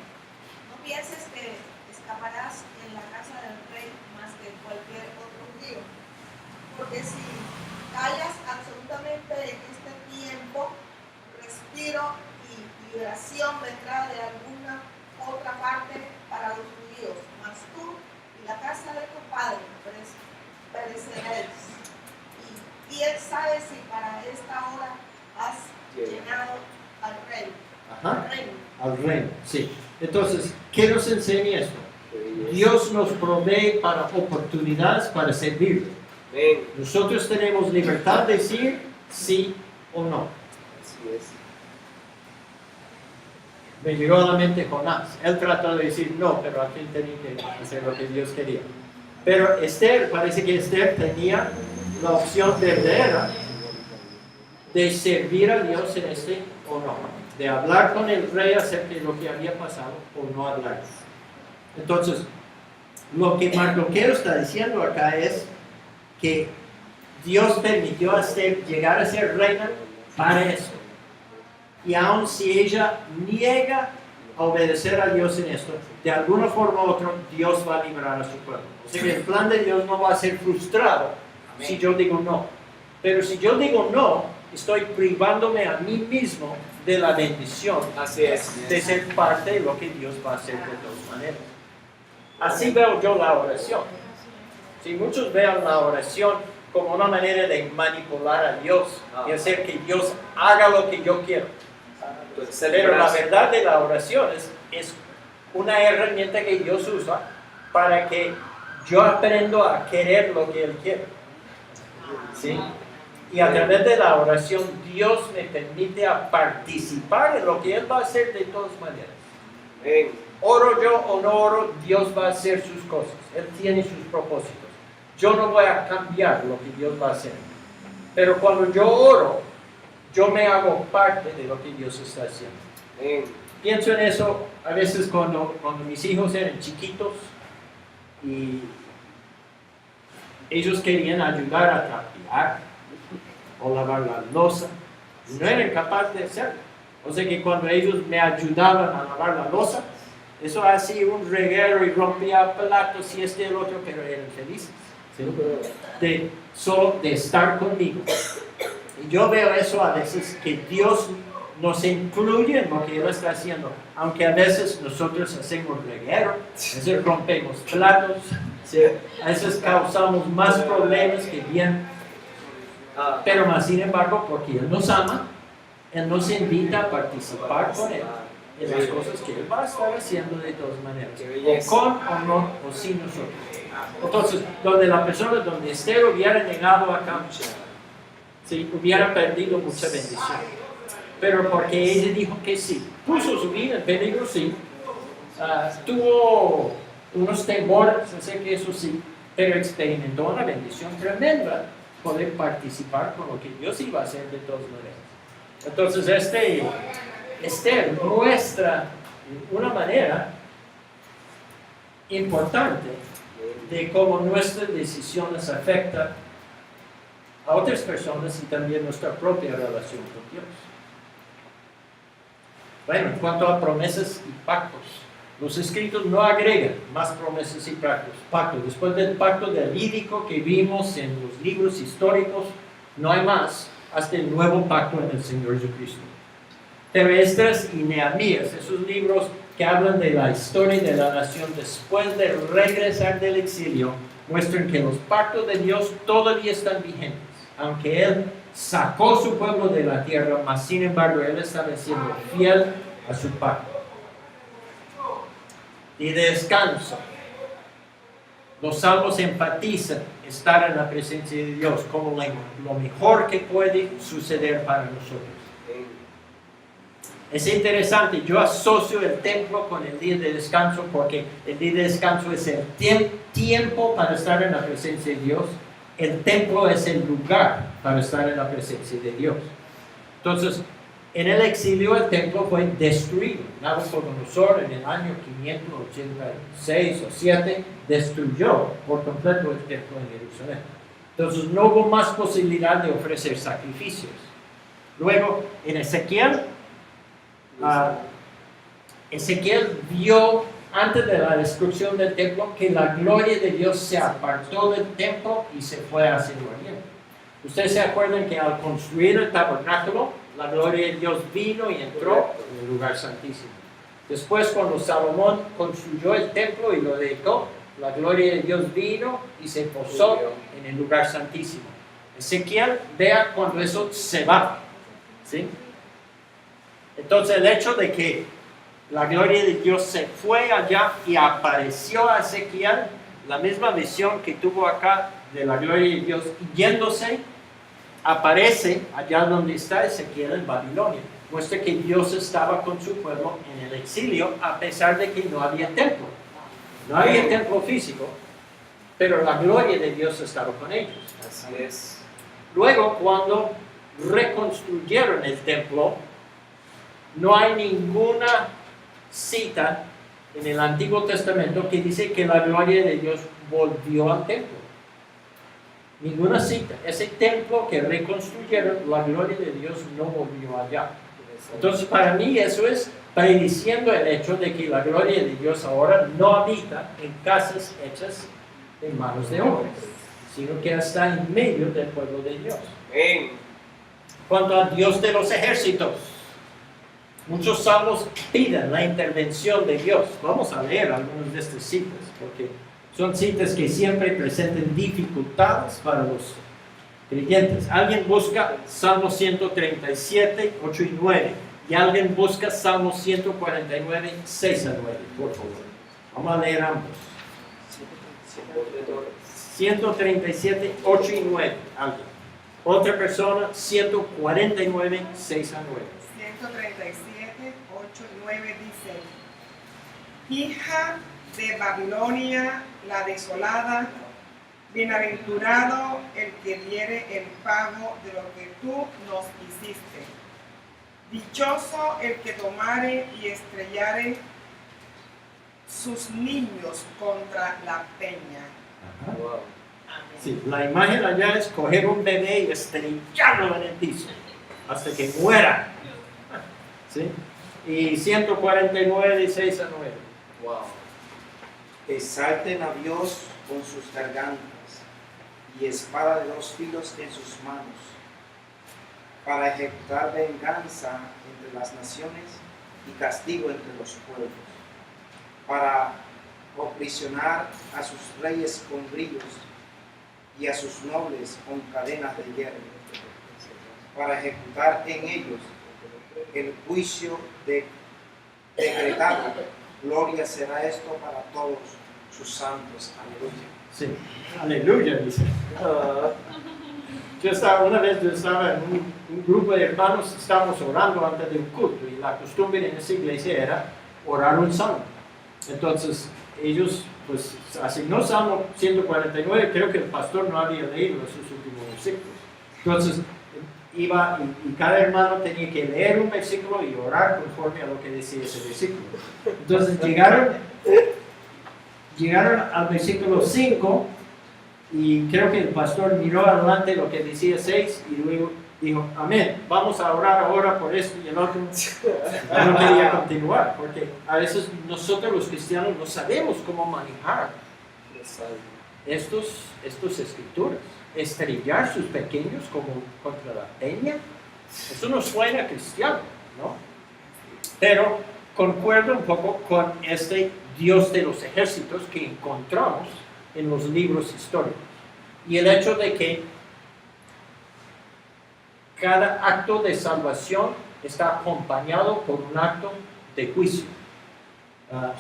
no pienses que escaparás en la casa del rey más que cualquier otro judío, porque si callas absolutamente en este tiempo, respiro y liberación vendrá de alguna otra parte para los judíos, mas tú y la casa de tu padre pereceréis. Y quién sabe si para esta hora has llenado al rey. Ajá. Al reino. Al reino, sí. Entonces, ¿qué nos enseña esto? Dios nos provee para oportunidades para servirle. Amén. Nosotros tenemos libertad de decir sí o no. Así es. Me llegó a la mente Jonás. Él trató de decir no, pero al fin tenía que hacer lo que Dios quería. Pero Esther, parece que Esther tenía la opción verdadera de servir a Dios en este o no. De hablar con el rey acerca de lo que había pasado o no hablar. Entonces, lo que Mardoqueo está diciendo acá es que Dios permitió a Esther llegar a ser reina para eso. Y aun si ella niega a obedecer a Dios en esto, de alguna forma u otra, Dios va a liberar a su pueblo. O sea que el plan de Dios no va a ser frustrado si yo digo no. Pero si yo digo no, estoy privándome a mí mismo de la bendición Así es. de ser parte de lo que Dios va a hacer de todas maneras. Así veo yo la oración. Si muchos vean la oración como una manera de manipular a Dios y hacer que Dios haga lo que yo quiero. Pero la verdad de la oración es una herramienta que Dios usa para que yo aprenda a querer lo que Él quiere. ¿Sí? Y a través de la oración Dios me permite a participar en lo que Él va a hacer de todas maneras. Amén. Oro yo o no oro, Dios va a hacer sus cosas. Él tiene sus propósitos. Yo no voy a cambiar lo que Dios va a hacer. Pero cuando yo oro, yo me hago parte de lo que Dios está haciendo. Amén. Pienso en eso a veces cuando mis hijos eran chiquitos y ellos querían ayudar a trapear o lavar la loza y no eran capaces de hacerlo. O sea que cuando ellos me ayudaban a lavar la loza, eso hacía un reguero y rompía platos y este y el otro, pero eran felices. ¿Sí? Solo de estar conmigo. Y yo veo eso a veces, que Dios nos incluye en lo que Él está haciendo, aunque a veces nosotros hacemos reguero, a veces rompemos platos, ¿sí? A veces causamos más problemas que bien, pero más sin embargo, porque Él nos ama, Él nos invita a participar con Él en las cosas que Él va a estar haciendo de todas maneras, o con o no, o sin nosotros. Entonces, donde la persona, donde Esther hubiera negado a cambio, ¿sí? Hubiera perdido mucha bendición. Pero porque ella dijo que sí, puso su vida en peligro, sí, tuvo unos temores, sé que eso sí, pero experimentó una bendición tremenda, poder participar con lo que Dios iba a hacer de todas maneras. Entonces, Esther muestra una manera importante de cómo nuestras decisiones afectan a otras personas y también nuestra propia relación con Dios. Bueno, en cuanto a promesas y pactos, los escritos no agregan más promesas y pactos. Después del pacto davídico que vimos en los libros históricos, no hay más hasta el nuevo pacto en el Señor Jesucristo. Pero Esdras y Nehemías, esos libros que hablan de la historia de la nación después de regresar del exilio, muestran que los pactos de Dios todavía están vigentes, aunque Él sacó su pueblo de la tierra, mas sin embargo Él estaba siendo fiel a su pacto. Y descanso. Los salmos enfatizan estar en la presencia de Dios como lo mejor que puede suceder para nosotros. Es interesante, yo asocio el templo con el día de descanso porque el día de descanso es el tiempo para estar en la presencia de Dios. El templo es el lugar para estar en la presencia de Dios. Entonces, En el exilio el templo fue destruido. Nabucodonosor en el año 586 o 7 destruyó por completo el templo en Jerusalén. Entonces no hubo más posibilidad de ofrecer sacrificios. Luego en Ezequiel, Ezequiel vio antes de la destrucción del templo que la gloria de Dios se apartó del templo y se fue hacia el oriente. Ustedes se acuerdan que al construir el tabernáculo, la gloria de Dios vino y entró en el lugar santísimo. Después, cuando Salomón construyó el templo y lo dedicó, la gloria de Dios vino y se posó en el lugar santísimo. Ezequiel, vea cuando eso se va, ¿sí? Entonces, el hecho de que la gloria de Dios se fue allá y apareció a Ezequiel, la misma visión que tuvo acá de la gloria de Dios yéndose, aparece allá donde está Ezequiel en Babilonia. Muestra que Dios estaba con su pueblo en el exilio a pesar de que no había templo. No había templo físico, pero la gloria de Dios estaba con ellos. Así es. Luego, cuando reconstruyeron el templo, no hay ninguna cita en el Antiguo Testamento que dice que la gloria de Dios volvió al templo. Ninguna cita. Ese templo que reconstruyeron, la gloria de Dios no volvió allá. Entonces, para mí eso es prediciendo el hecho de que la gloria de Dios ahora no habita en casas hechas en manos de hombres, sino que está en medio del pueblo de Dios. Amén. Cuanto a Dios de los ejércitos, muchos salmos piden la intervención de Dios. Vamos a leer algunas de estas citas, porque son citas que siempre presentan dificultades para los creyentes. Alguien busca Salmo 137, 8 y 9. Y alguien busca Salmo 149, 6 a 9, por favor. Vamos a leer ambos. 137, 8 y 9. Alguien. Otra persona, 149, 6 a 9. 137, 8 y 9 dice: Hija de Babilonia, la desolada, bienaventurado el que diere el pago de lo que tú nos hiciste. Dichoso el que tomare y estrellare sus niños contra la peña. Wow. Sí, la imagen allá es coger un bebé y estrellarlo en el piso hasta que muera. ¿Sí? Y 149, 6 a 9. Wow. Exalten a Dios con sus gargantas y espada de 2 filos en sus manos, para ejecutar venganza entre las naciones y castigo entre los pueblos, para aprisionar a sus reyes con grillos y a sus nobles con cadenas de hierro, para ejecutar en ellos el juicio decretado. Gloria será esto para todos sus santos. Aleluya. Sí, aleluya, dice. Una vez yo estaba en un grupo de hermanos, estábamos orando antes de un culto, y la costumbre en esa iglesia era orar un salmo. Entonces, ellos, pues, asignó Salmo 149, creo que el pastor no había leído esos últimos versículos. Entonces, iba y cada hermano tenía que leer un versículo y orar conforme a lo que decía ese versículo. Entonces, llegaron al versículo 5, y creo que el pastor miró adelante lo que decía 6 y luego dijo: amén, vamos a orar ahora por esto y el otro. Yo no quería continuar, porque a veces nosotros los cristianos no sabemos cómo manejar estos escrituras. Estrellar sus pequeños como contra la peña, eso no suena cristiano, ¿no? Pero concuerda un poco con este Dios de los ejércitos que encontramos en los libros históricos. Y el hecho de que cada acto de salvación está acompañado por un acto de juicio.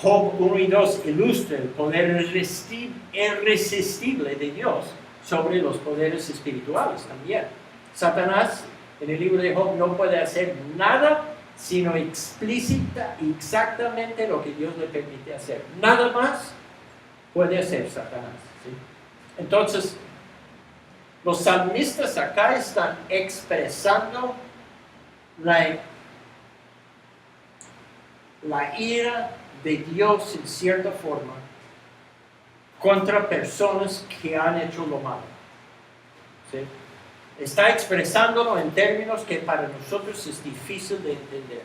Job 1 y 2 ilustra el poder irresistible de Dios sobre los poderes espirituales también. Satanás, en el libro de Job, no puede hacer nada sino explícita exactamente lo que Dios le permite hacer. Nada más puede hacer Satanás, ¿sí? Entonces, los salmistas acá están expresando la ira de Dios en cierta forma contra personas que han hecho lo malo. ¿Sí? Está expresándolo en términos que para nosotros es difícil de entender.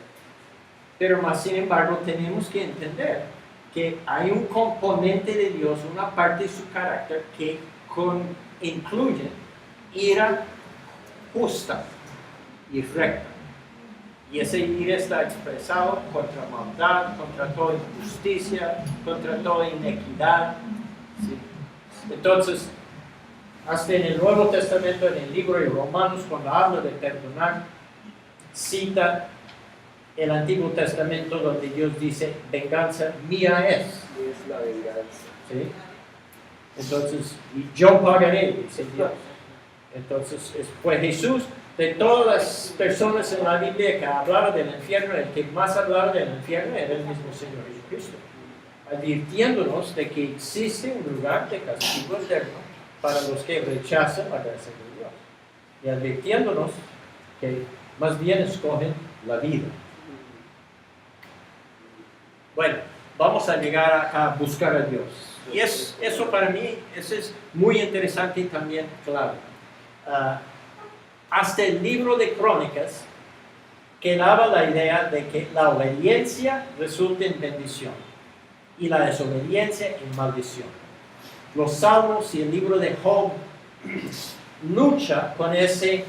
Pero más sin embargo tenemos que entender que hay un componente de Dios, una parte de su carácter que incluye ira justa y recta. Y ese ira está expresado contra maldad, contra toda injusticia, contra toda inequidad. ¿Sí? Entonces, hasta en el Nuevo Testamento, en el libro de Romanos, cuando habla de perdonar, cita el Antiguo Testamento donde Dios dice, venganza mía es. Es la venganza. ¿Sí? Entonces, y yo pagaré, dice Dios. Entonces, fue Jesús, de todas las personas en la Biblia que hablaban del infierno, el que más hablaba del infierno era el mismo Señor Jesucristo, advirtiéndonos de que existe un lugar de castigo eterno para los que rechazan la gracia de Dios, y advirtiéndonos que más bien escogen la vida. Bueno, vamos a llegar acá a buscar a Dios. Y eso para mí eso es muy interesante y también clave. Hasta el libro de Crónicas quedaba la idea de que la obediencia resulta en bendición y la desobediencia en maldición. Los Salmos y el libro de Job lucha con ese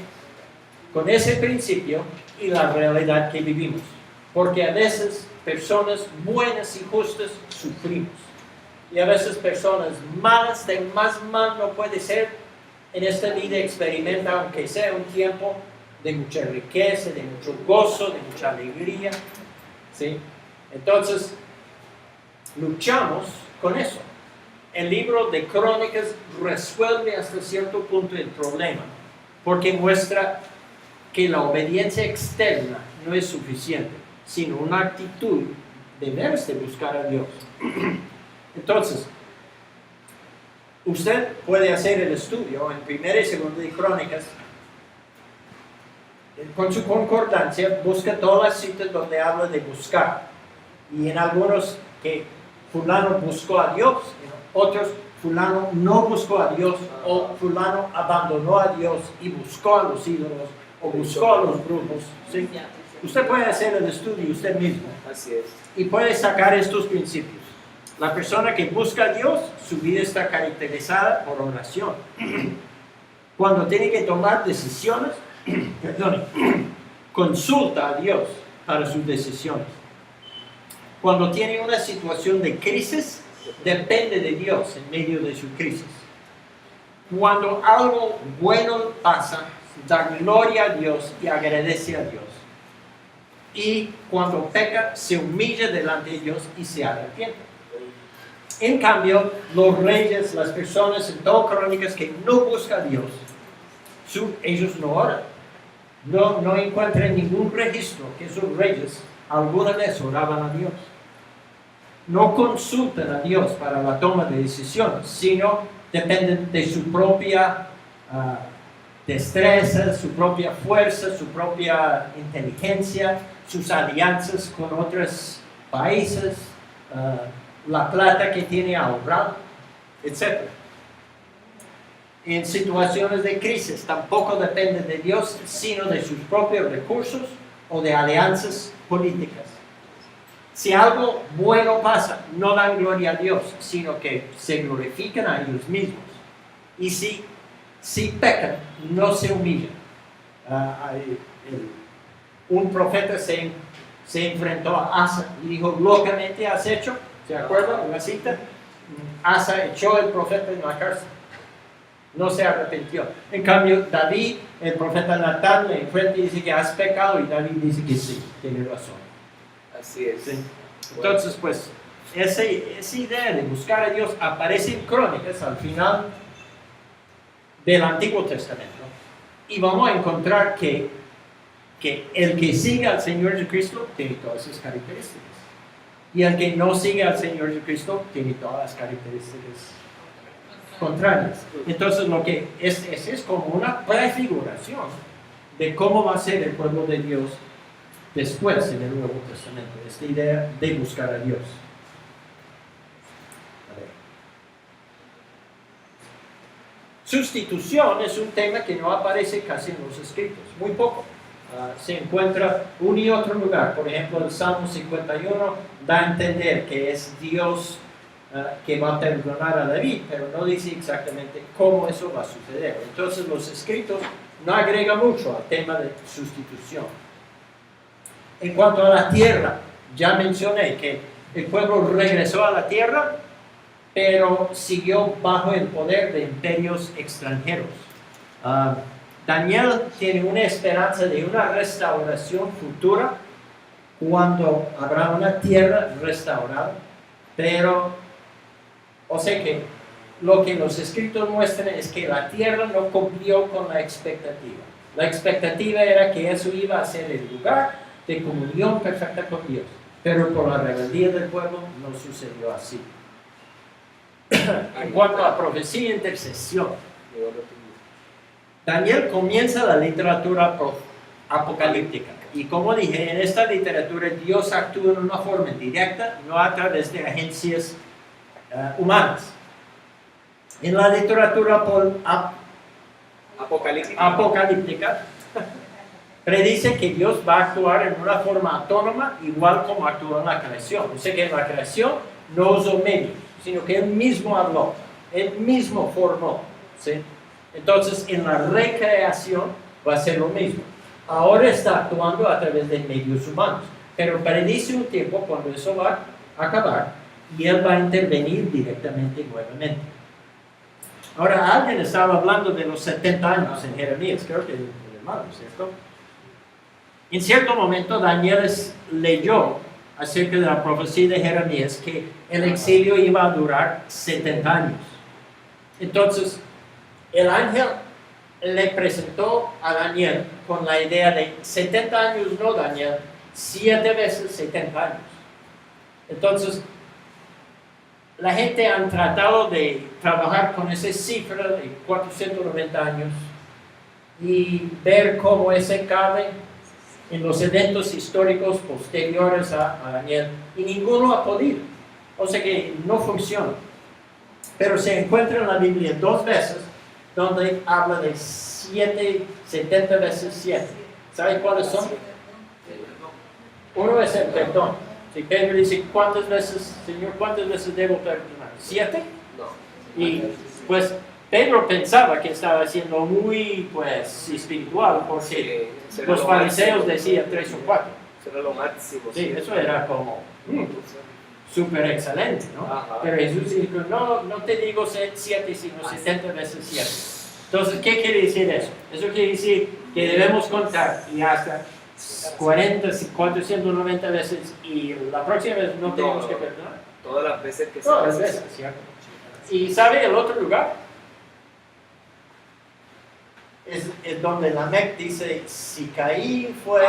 principio y la realidad que vivimos. Porque a veces personas buenas y justas sufrimos. Y a veces personas malas, de más mal no puede ser, en esta vida experimenta, aunque sea un tiempo de mucha riqueza, de mucho gozo, de mucha alegría. ¿Sí? Entonces, luchamos con eso. El libro de Crónicas resuelve hasta cierto punto el problema, porque muestra que la obediencia externa no es suficiente, sino una actitud de buscar a Dios. Entonces, usted puede hacer el estudio en 1 y 2 de Crónicas, con su concordancia, busca todas las citas donde habla de buscar, y en algunos que fulano buscó a Dios, en otros fulano no buscó a Dios, o fulano abandonó a Dios y buscó a los ídolos, o buscó a los brujos. ¿Sí? Usted puede hacer el estudio usted mismo. Así es. Y puede sacar estos principios. La persona que busca a Dios, su vida está caracterizada por oración. Cuando tiene que tomar decisiones, consulta a Dios para sus decisiones. Cuando tiene una situación de crisis, depende de Dios en medio de su crisis. Cuando algo bueno pasa, da gloria a Dios y agradece a Dios. Y cuando peca, se humilla delante de Dios y se arrepiente. En cambio, los reyes, las personas en todas Crónicas que no buscan a Dios, ellos no oran. No encuentran ningún registro que esos reyes alguna vez oraban a Dios. No consultan a Dios para la toma de decisiones, sino dependen de su propia destreza, su propia fuerza, su propia inteligencia, sus alianzas con otros países, la plata que tiene ahorrado, etc. En situaciones de crisis tampoco dependen de Dios, sino de sus propios recursos o de alianzas políticas. Si algo bueno pasa, no dan gloria a Dios, sino que se glorifican a ellos mismos. Y si pecan, no se humillan. Un profeta se enfrentó a Asa y dijo, locamente has hecho, ¿se acuerdan la cita? Asa echó al profeta en la cárcel. No se arrepintió. En cambio, David, el profeta Natán, le enfrenta y dice que has pecado, y David dice que sí, tiene razón. Así es. Sí. Entonces, pues, esa idea de buscar a Dios aparece en Crónicas al final del Antiguo Testamento. Y vamos a encontrar que el que sigue al Señor Jesucristo tiene todas esas características. Y el que no sigue al Señor Jesucristo tiene todas las características contrarias. Entonces, lo que es como una prefiguración de cómo va a ser el pueblo de Dios después en el Nuevo Testamento, esta idea de buscar a Dios. A ver. Sustitución es un tema que no aparece casi en los escritos, muy poco. Se encuentra un y otro lugar. Por ejemplo, el Salmo 51 da a entender que es Dios que va a perdonar a David, pero no dice exactamente cómo eso va a suceder. Entonces los escritos no agregan mucho al tema de sustitución. En cuanto a la tierra, ya mencioné que el pueblo regresó a la tierra, pero siguió bajo el poder de imperios extranjeros. Daniel tiene una esperanza de una restauración futura cuando habrá una tierra restaurada, pero, o sea que lo que los escritos muestran es que la tierra no cumplió con la expectativa. La expectativa era que eso iba a ser el lugar de comunión perfecta con Dios, pero por la rebeldía del pueblo no sucedió así. En cuanto a profecía e intercesión, Daniel comienza la literatura apocalíptica. Y como dije, en esta literatura Dios actúa en una forma directa, no a través de agencias humanas. En la literatura apocalíptica predice que Dios va a actuar en una forma autónoma, igual como actúa en la creación. O sea que en la creación no usó medios, sino que Él mismo habló, Él mismo formó, ¿sí? Entonces, en la recreación va a ser lo mismo. Ahora está actuando a través de medios humanos, pero predice un tiempo cuando eso va a acabar y Él va a intervenir directamente nuevamente. Ahora, alguien estaba hablando de los 70 años en Jeremías, creo que el hermano, ¿cierto? En cierto momento, Daniel leyó acerca de la profecía de Jeremías que el exilio iba a durar 70 años. Entonces, el ángel le presentó a Daniel con la idea de 70 años, no Daniel, 7 veces 70 años. Entonces, la gente ha tratado de trabajar con esa cifra de 490 años y ver cómo ese cabe en los eventos históricos posteriores a Daniel, y ninguno ha podido. O sea que no funciona. Pero se encuentra en la Biblia 2 veces donde habla de 70 veces 7. ¿Sabe cuáles son? Uno es el perdón. Si Pedro dice, ¿cuántas veces, Señor, cuántas veces debo perdonar? ¿7? No. Y pues Pedro pensaba que estaba siendo muy espiritual, porque los fariseos decían 3 o 4. Eso era lo máximo. Sí, eso era como súper excelente, ¿no? Ajá. Pero Jesús dijo, no te digo 7, sino 70 veces 7. Entonces, ¿qué quiere decir eso? Eso quiere decir que debemos contar y hasta 490 veces, y la próxima vez no tenemos que perdonar. Todas las veces que Todas las veces, ¿cierto? ¿Y sabe el otro lugar? Es donde Lamec dice, si Caín fue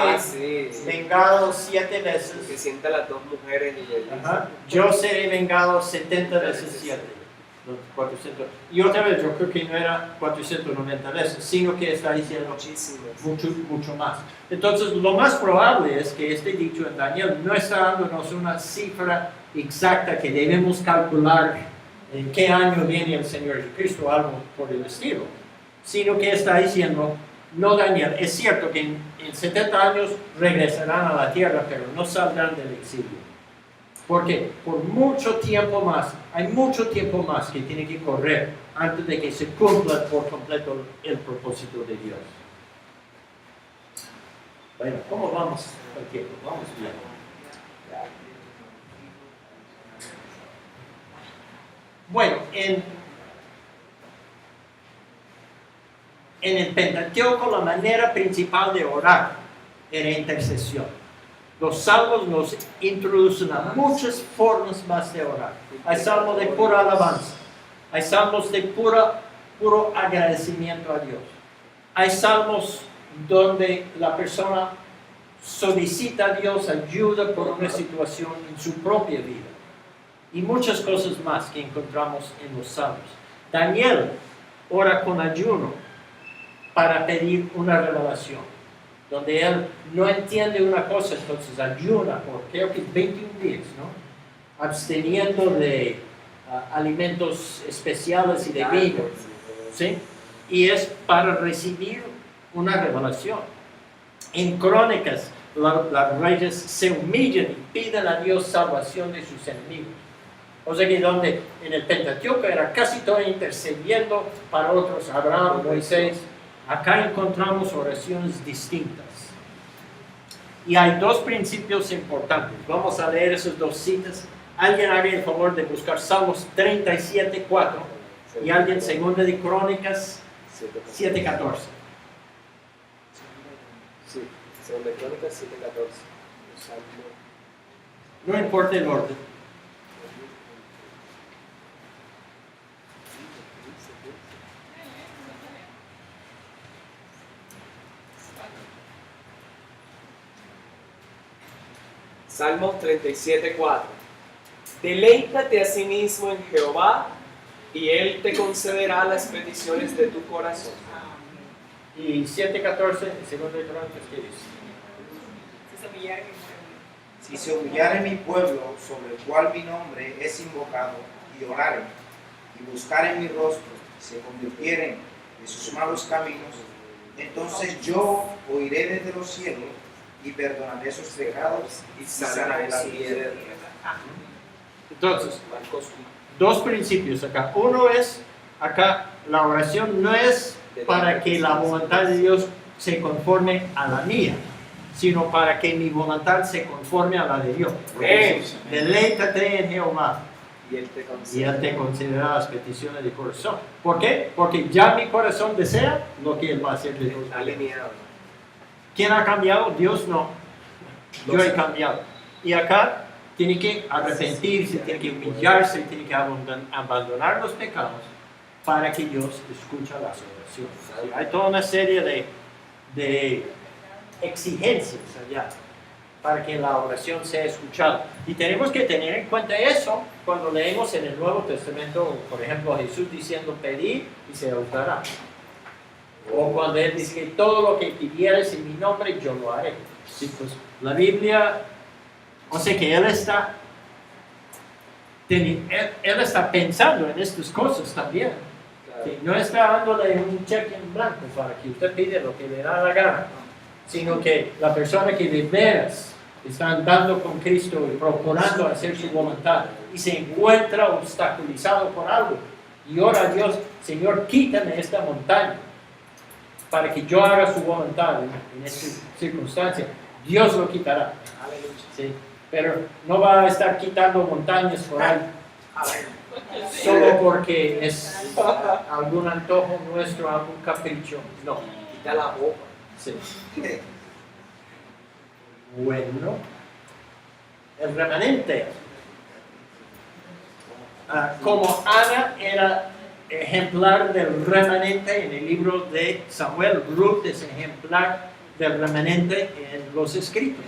vengado 7 veces, que sienta las 2 mujeres y él yo seré vengado 70 veces 7. 400. Y otra vez, yo creo que no era 490 veces, sino que está diciendo mucho más. Entonces, lo más probable es que este dicho en Daniel no está dándonos una cifra exacta que debemos calcular en qué año viene el Señor Jesucristo o algo por el estilo, sino que está diciendo, no Daniel, es cierto que en 70 años regresarán a la tierra, pero no saldrán del exilio. Porque por mucho tiempo más, hay mucho tiempo más que tiene que correr antes de que se cumpla por completo el propósito de Dios. Bueno, ¿cómo vamos al tiempo? Vamos bien. Bueno, en el Pentateuco la manera principal de orar era intercesión. Los salmos nos introducen a muchas formas más de orar. Hay salmos de pura alabanza. Hay salmos de puro agradecimiento a Dios. Hay salmos donde la persona solicita a Dios ayuda por una situación en su propia vida. Y muchas cosas más que encontramos en los salmos. Daniel ora con ayuno para pedir una revelación. donde él no entiende una cosa, entonces ayuna por creo que 21 días, ¿no? Absteniendo de alimentos especiales y de vino, ¿sí? Y es para recibir una revelación. En Crónicas, los reyes se humillan y piden a Dios salvación de sus enemigos. O sea que donde en el Pentateuco era casi todo intercediendo para otros, Abraham, Moisés, acá encontramos oraciones distintas. Y hay dos principios importantes. Vamos a leer esas dos citas. Alguien haga el favor de buscar Salmos 37:4 y alguien Segunda de Crónicas 7:14. Sí, Segunda de Crónicas 7:14. No importa el orden. Salmos 37:4. Deleítate a sí mismo en Jehová, y Él te concederá las peticiones de tu corazón. Y 7:14, Segunda de Crónicas, ¿qué dice? Si se humillare mi pueblo, sobre el cual mi nombre es invocado, y oraren, y buscaren mi rostro, y se convirtieren de sus malos caminos, entonces yo oiré desde los cielos, y perdonaré sus pecados, y sanaré la tierra. Entonces, dos principios acá. Uno es, acá la oración no es para que la voluntad de Dios se conforme a la mía, sino para que mi voluntad se conforme a la de Dios. Deleítate en Jehová, Y Él te y Él te concederá las peticiones de corazón. ¿Por qué? Porque ya mi corazón desea lo que Él va a hacer de Dios. alineado. ¿Quién ha cambiado? Dios no. Yo he cambiado. Y acá tiene que arrepentirse, tiene que humillarse, tiene que abandonar los pecados para que Dios escuche las oraciones. ¿Sí? Hay toda una serie de exigencias allá para que la oración sea escuchada. Y tenemos que tener en cuenta eso cuando leemos en el Nuevo Testamento, por ejemplo, Jesús diciendo, pedid y se os dará. O cuando Él dice que todo lo que pidieres en mi nombre, yo lo haré. Sí, pues la Biblia, o sea que Él está pensando en estas cosas también. Sí, no está dándole un cheque en blanco para que usted pida lo que le da la gana, sino que la persona que de veras está andando con Cristo y procurando hacer su voluntad y se encuentra obstaculizado por algo y ora a Dios, Señor, quítame esta montaña para que yo haga su voluntad en esta circunstancia, Dios lo quitará. Sí, pero no va a estar quitando montañas por ahí solo porque es algún antojo nuestro, algún capricho. No. Quita la boca. Sí. Bueno, el remanente. Como Ana era ejemplar del remanente en el libro de Samuel, Ruth es ejemplar del remanente en los escritos.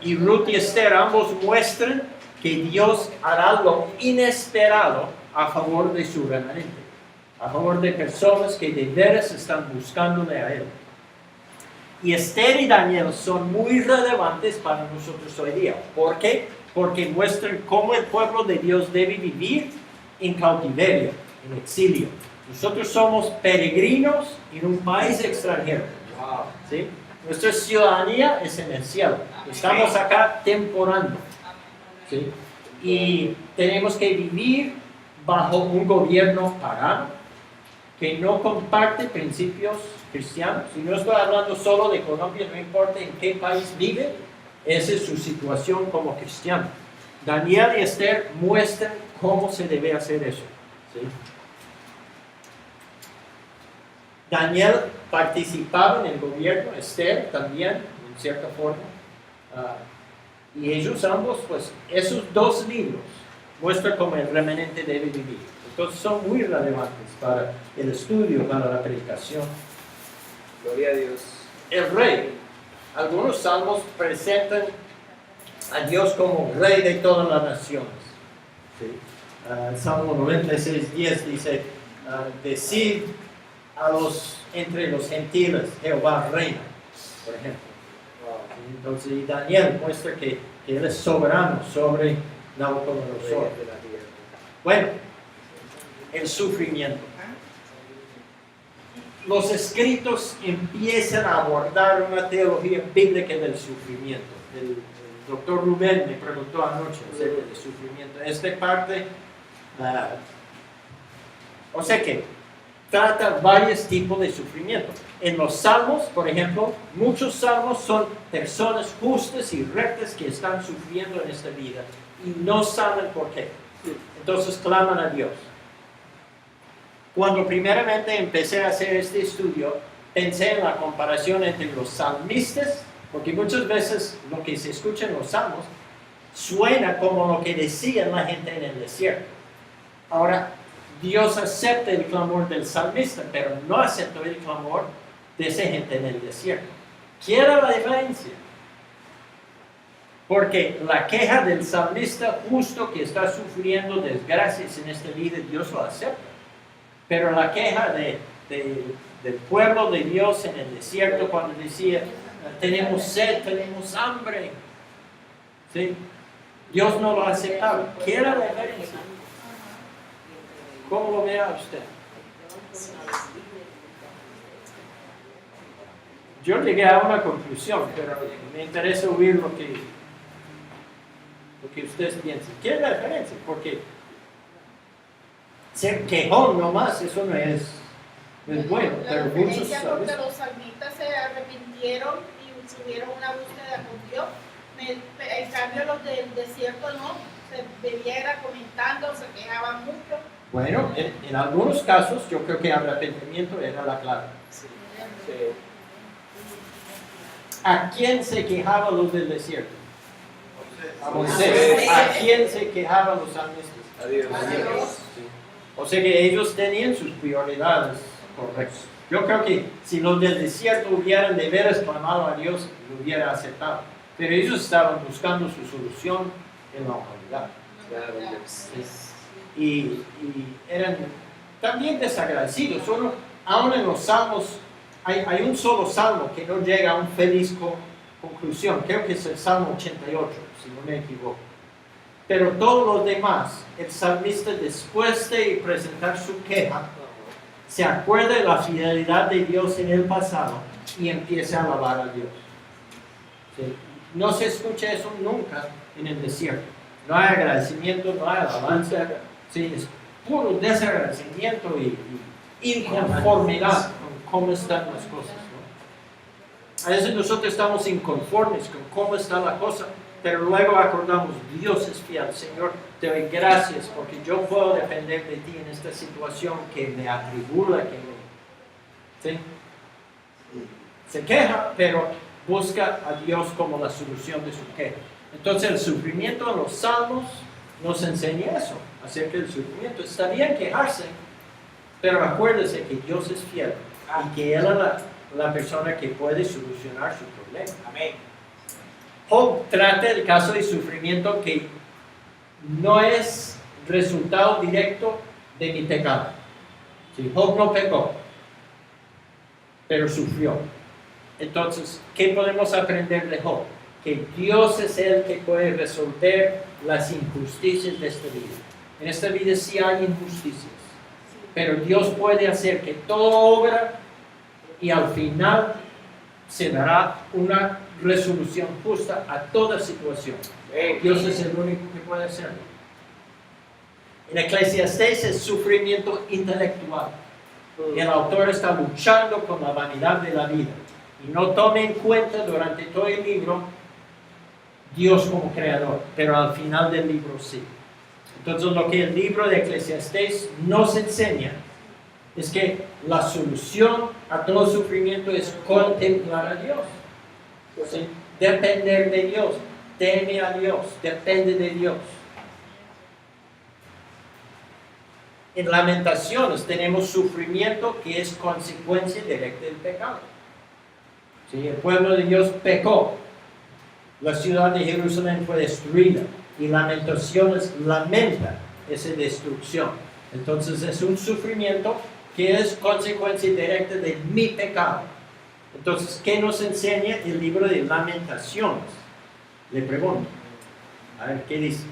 Y Ruth y Esther ambos muestran que Dios hará lo inesperado a favor de su remanente, a favor de personas que de veras están buscándole a Él. Y Esther y Daniel son muy relevantes para nosotros hoy día. ¿Por qué? Porque muestran cómo el pueblo de Dios debe vivir en cautiverio, en exilio. Nosotros somos peregrinos en un país extranjero. ¿Sí? Nuestra ciudadanía es en el cielo. Estamos acá temporando. ¿Sí? Y tenemos que vivir bajo un gobierno pagano que no comparte principios cristianos. Y no estoy hablando solo de Colombia, no importa en qué país vive, esa es su situación como cristiano. Daniel y Esther muestran cómo se debe hacer eso. ¿Sí? Daniel participaba en el gobierno, Esther también, en cierta forma. Y ellos ambos, pues, esos dos libros muestran cómo el remanente debe vivir. Entonces son muy relevantes para el estudio, para la predicación. Gloria a Dios. El rey. Algunos salmos presentan a Dios como rey de todas las naciones. ¿Sí? El Salmo 96:10 dice, decid entre los gentiles, Jehová reina. por ejemplo. Entonces, y Daniel muestra que Él es soberano sobre Nabucodonosor. Bueno, el sufrimiento. Los escritos empiezan a abordar una teología bíblica del sufrimiento. El doctor Rubén me preguntó anoche acerca del sufrimiento. Esta parte, o sea que trata varios tipos de sufrimiento. En los salmos, por ejemplo, muchos salmos son personas justas y rectas que están sufriendo en esta vida y no saben por qué. Entonces claman a Dios. Cuando primeramente empecé a hacer este estudio, pensé en la comparación entre los salmistas, porque muchas veces lo que se escucha en los salmos suena como lo que decía la gente en el desierto. Ahora, Dios acepta el clamor del salmista, pero no acepta el clamor de esa gente en el desierto. ¿Qué era la diferencia? Porque la queja del salmista justo que está sufriendo desgracias en esta vida, Dios lo acepta. Pero la queja del pueblo de Dios en el desierto cuando decía, tenemos sed, tenemos hambre, ¿sí? Dios no lo aceptaba. ¿Qué era la diferencia? ¿Cómo lo vea usted? Yo llegué a una conclusión, pero me interesa oír lo que ustedes piensan. ¿Qué es la diferencia? Porque ser quejón nomás, eso no es bueno. La Pero muchos diferencia porque los salmistas se arrepintieron y tuvieron una búsqueda con Dios. En cambio los del desierto no, se bebiera comentando, se quejaban mucho. Bueno, en algunos casos yo creo que arrepentimiento era la clave. Sí. ¿A quién se quejaban los del desierto? A Moisés. Moisés. ¿A quién se quejaban los salmistas? A Dios. Sí. O sea que ellos tenían sus prioridades correctas. Yo creo que si los del desierto hubieran de veras clamado a Dios, lo hubiera aceptado. Pero ellos estaban buscando su solución en la humanidad. Claro, Y eran también desagradecidos. Aún en los salmos, hay un solo salmo que no llega a una feliz conclusión. Creo que es el Salmo 88, si no me equivoco. Pero todos los demás, el salmista, después de presentar su queja, se acuerda de la fidelidad de Dios en el pasado y empieza a alabar a Dios. ¿Sí? No se escucha eso nunca en el desierto. No hay agradecimiento, no hay alabanza. Sí, es puro desagradecimiento y inconformidad con cómo están las cosas, ¿no? A veces nosotros estamos inconformes con cómo está la cosa, pero luego acordamos, Dios es fiel. Señor, te doy gracias porque yo puedo depender de ti en esta situación que me atribula, ¿sí? Se queja, pero busca a Dios como la solución de su queja. Entonces el sufrimiento en los salmos nos enseña eso, acerca del sufrimiento. Está bien quejarse, pero acuérdese que Dios es fiel y que Él es la persona que puede solucionar su problema. Amén. Job trata el caso de sufrimiento que no es resultado directo de mi pecado. Si Job no pecó, pero sufrió. Entonces, ¿qué podemos aprender de Job? Que Dios es el que puede resolver las injusticias de esta vida. En esta vida sí hay injusticias, pero Dios puede hacer que todo obra y al final se dará una resolución justa a toda situación. Dios es el único que puede hacerlo. En Eclesiastés es sufrimiento intelectual. El autor está luchando con la vanidad de la vida y no toma en cuenta durante todo el libro Dios como creador, pero al final del libro sí. Entonces lo que el libro de Eclesiastés nos enseña es que la solución a todo sufrimiento es contemplar a Dios, ¿sí? Depender de Dios, teme a Dios, depende de Dios. En Lamentaciones tenemos sufrimiento que es consecuencia directa del pecado. ¿Sí? El pueblo de Dios pecó. La ciudad de Jerusalén fue destruida y Lamentaciones lamenta esa destrucción. Entonces es un sufrimiento que es consecuencia directa de mi pecado. Entonces, ¿qué nos enseña el libro de Lamentaciones? Le pregunto. A ver, ¿qué dice?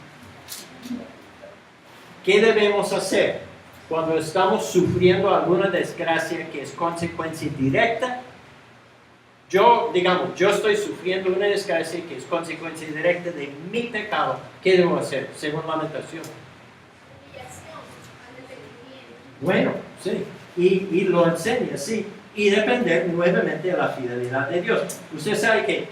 ¿Qué debemos hacer cuando estamos sufriendo alguna desgracia que es consecuencia directa? Yo estoy sufriendo una desgracia que es consecuencia directa de mi pecado. ¿Qué debo hacer? Según Lamentación. Bueno, sí. Y lo enseña, sí. Y depender nuevamente de la fidelidad de Dios. Usted sabe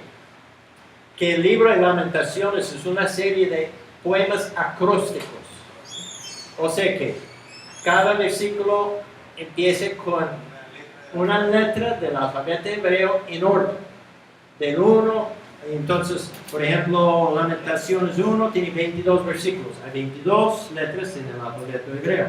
que el libro de Lamentaciones es una serie de poemas acrósticos. O sea que cada versículo empieza con una letra del alfabeto hebreo en orden, del 1. Entonces, por ejemplo, Lamentaciones 1 tiene 22 versículos, hay 22 letras en el alfabeto hebreo.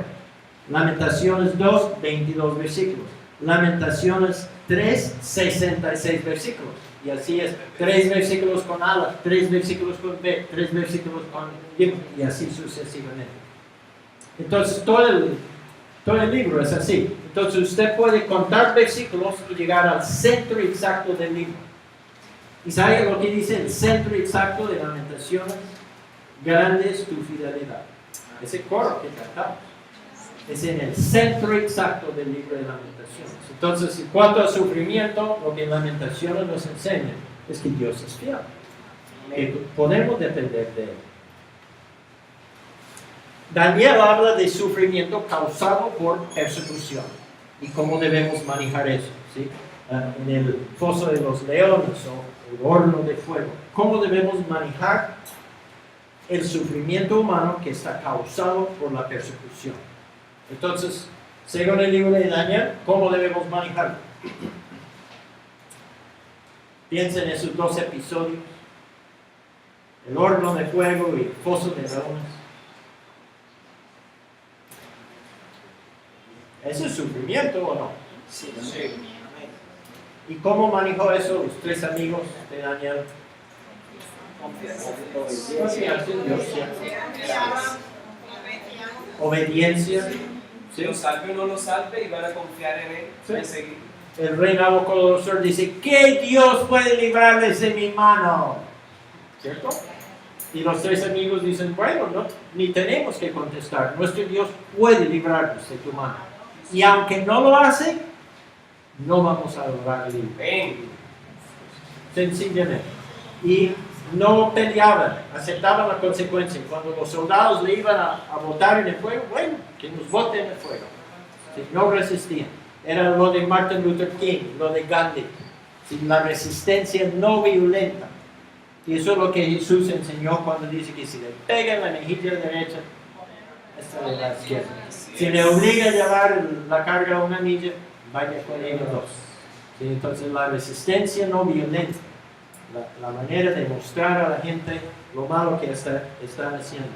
Lamentaciones 2, 22 versículos. Lamentaciones 3, 66 versículos. Y así es, 3 versículos con Aleph, 3 versículos con B, 3 versículos con Gimel, y así sucesivamente. Entonces, todo el libro es así. Entonces, usted puede contar versículos y llegar al centro exacto del libro. ¿Y sabe lo que dice el centro exacto de Lamentaciones? Grande es tu fidelidad. Ese coro que cantamos es en el centro exacto del libro de Lamentaciones. Entonces, en cuanto al sufrimiento, lo que Lamentaciones nos enseña es que Dios es fiel, que podemos depender de Él. Daniel habla de sufrimiento causado por persecución y cómo debemos manejar eso, ¿sí? En el foso de los leones o el horno de fuego. ¿Cómo debemos manejar el sufrimiento humano que está causado por la persecución? Entonces, según el libro de Daniel, ¿cómo debemos manejarlo? Piensen en esos 2 episodios: el horno de fuego y el foso de leones. ¿Eso es sufrimiento o no? Sí. ¿Y cómo manejó eso los 3 amigos de Daniel? Confianza en Dios, ¿cierto? Obediencia. ¿Sí? Lo salve o no lo salve, y van a confiar en Él, Sí. y seguir. El rey Nabucodonosor dice: ¿qué Dios puede librarles de mi mano? ¿Cierto? Y los 3 amigos dicen: bueno, no, ni tenemos que contestar, nuestro Dios puede librarnos de tu mano. Y aunque no lo hace, no vamos a adorarle. Ven. Sencillamente. Y no peleaban, aceptaban la consecuencia. Cuando los soldados le iban a botar en el fuego, bueno, que nos boten en el fuego. Sí, no resistían. Era lo de Martin Luther King, lo de Gandhi. Sí, la resistencia no violenta. Y eso es lo que Jesús enseñó cuando dice que si le pega en la mejilla derecha, esta de la izquierda. Si le obliga a llevar la carga a una milla, vaya con ellos 2. Sí, entonces la resistencia no violenta. La manera de mostrar a la gente lo malo que están haciendo.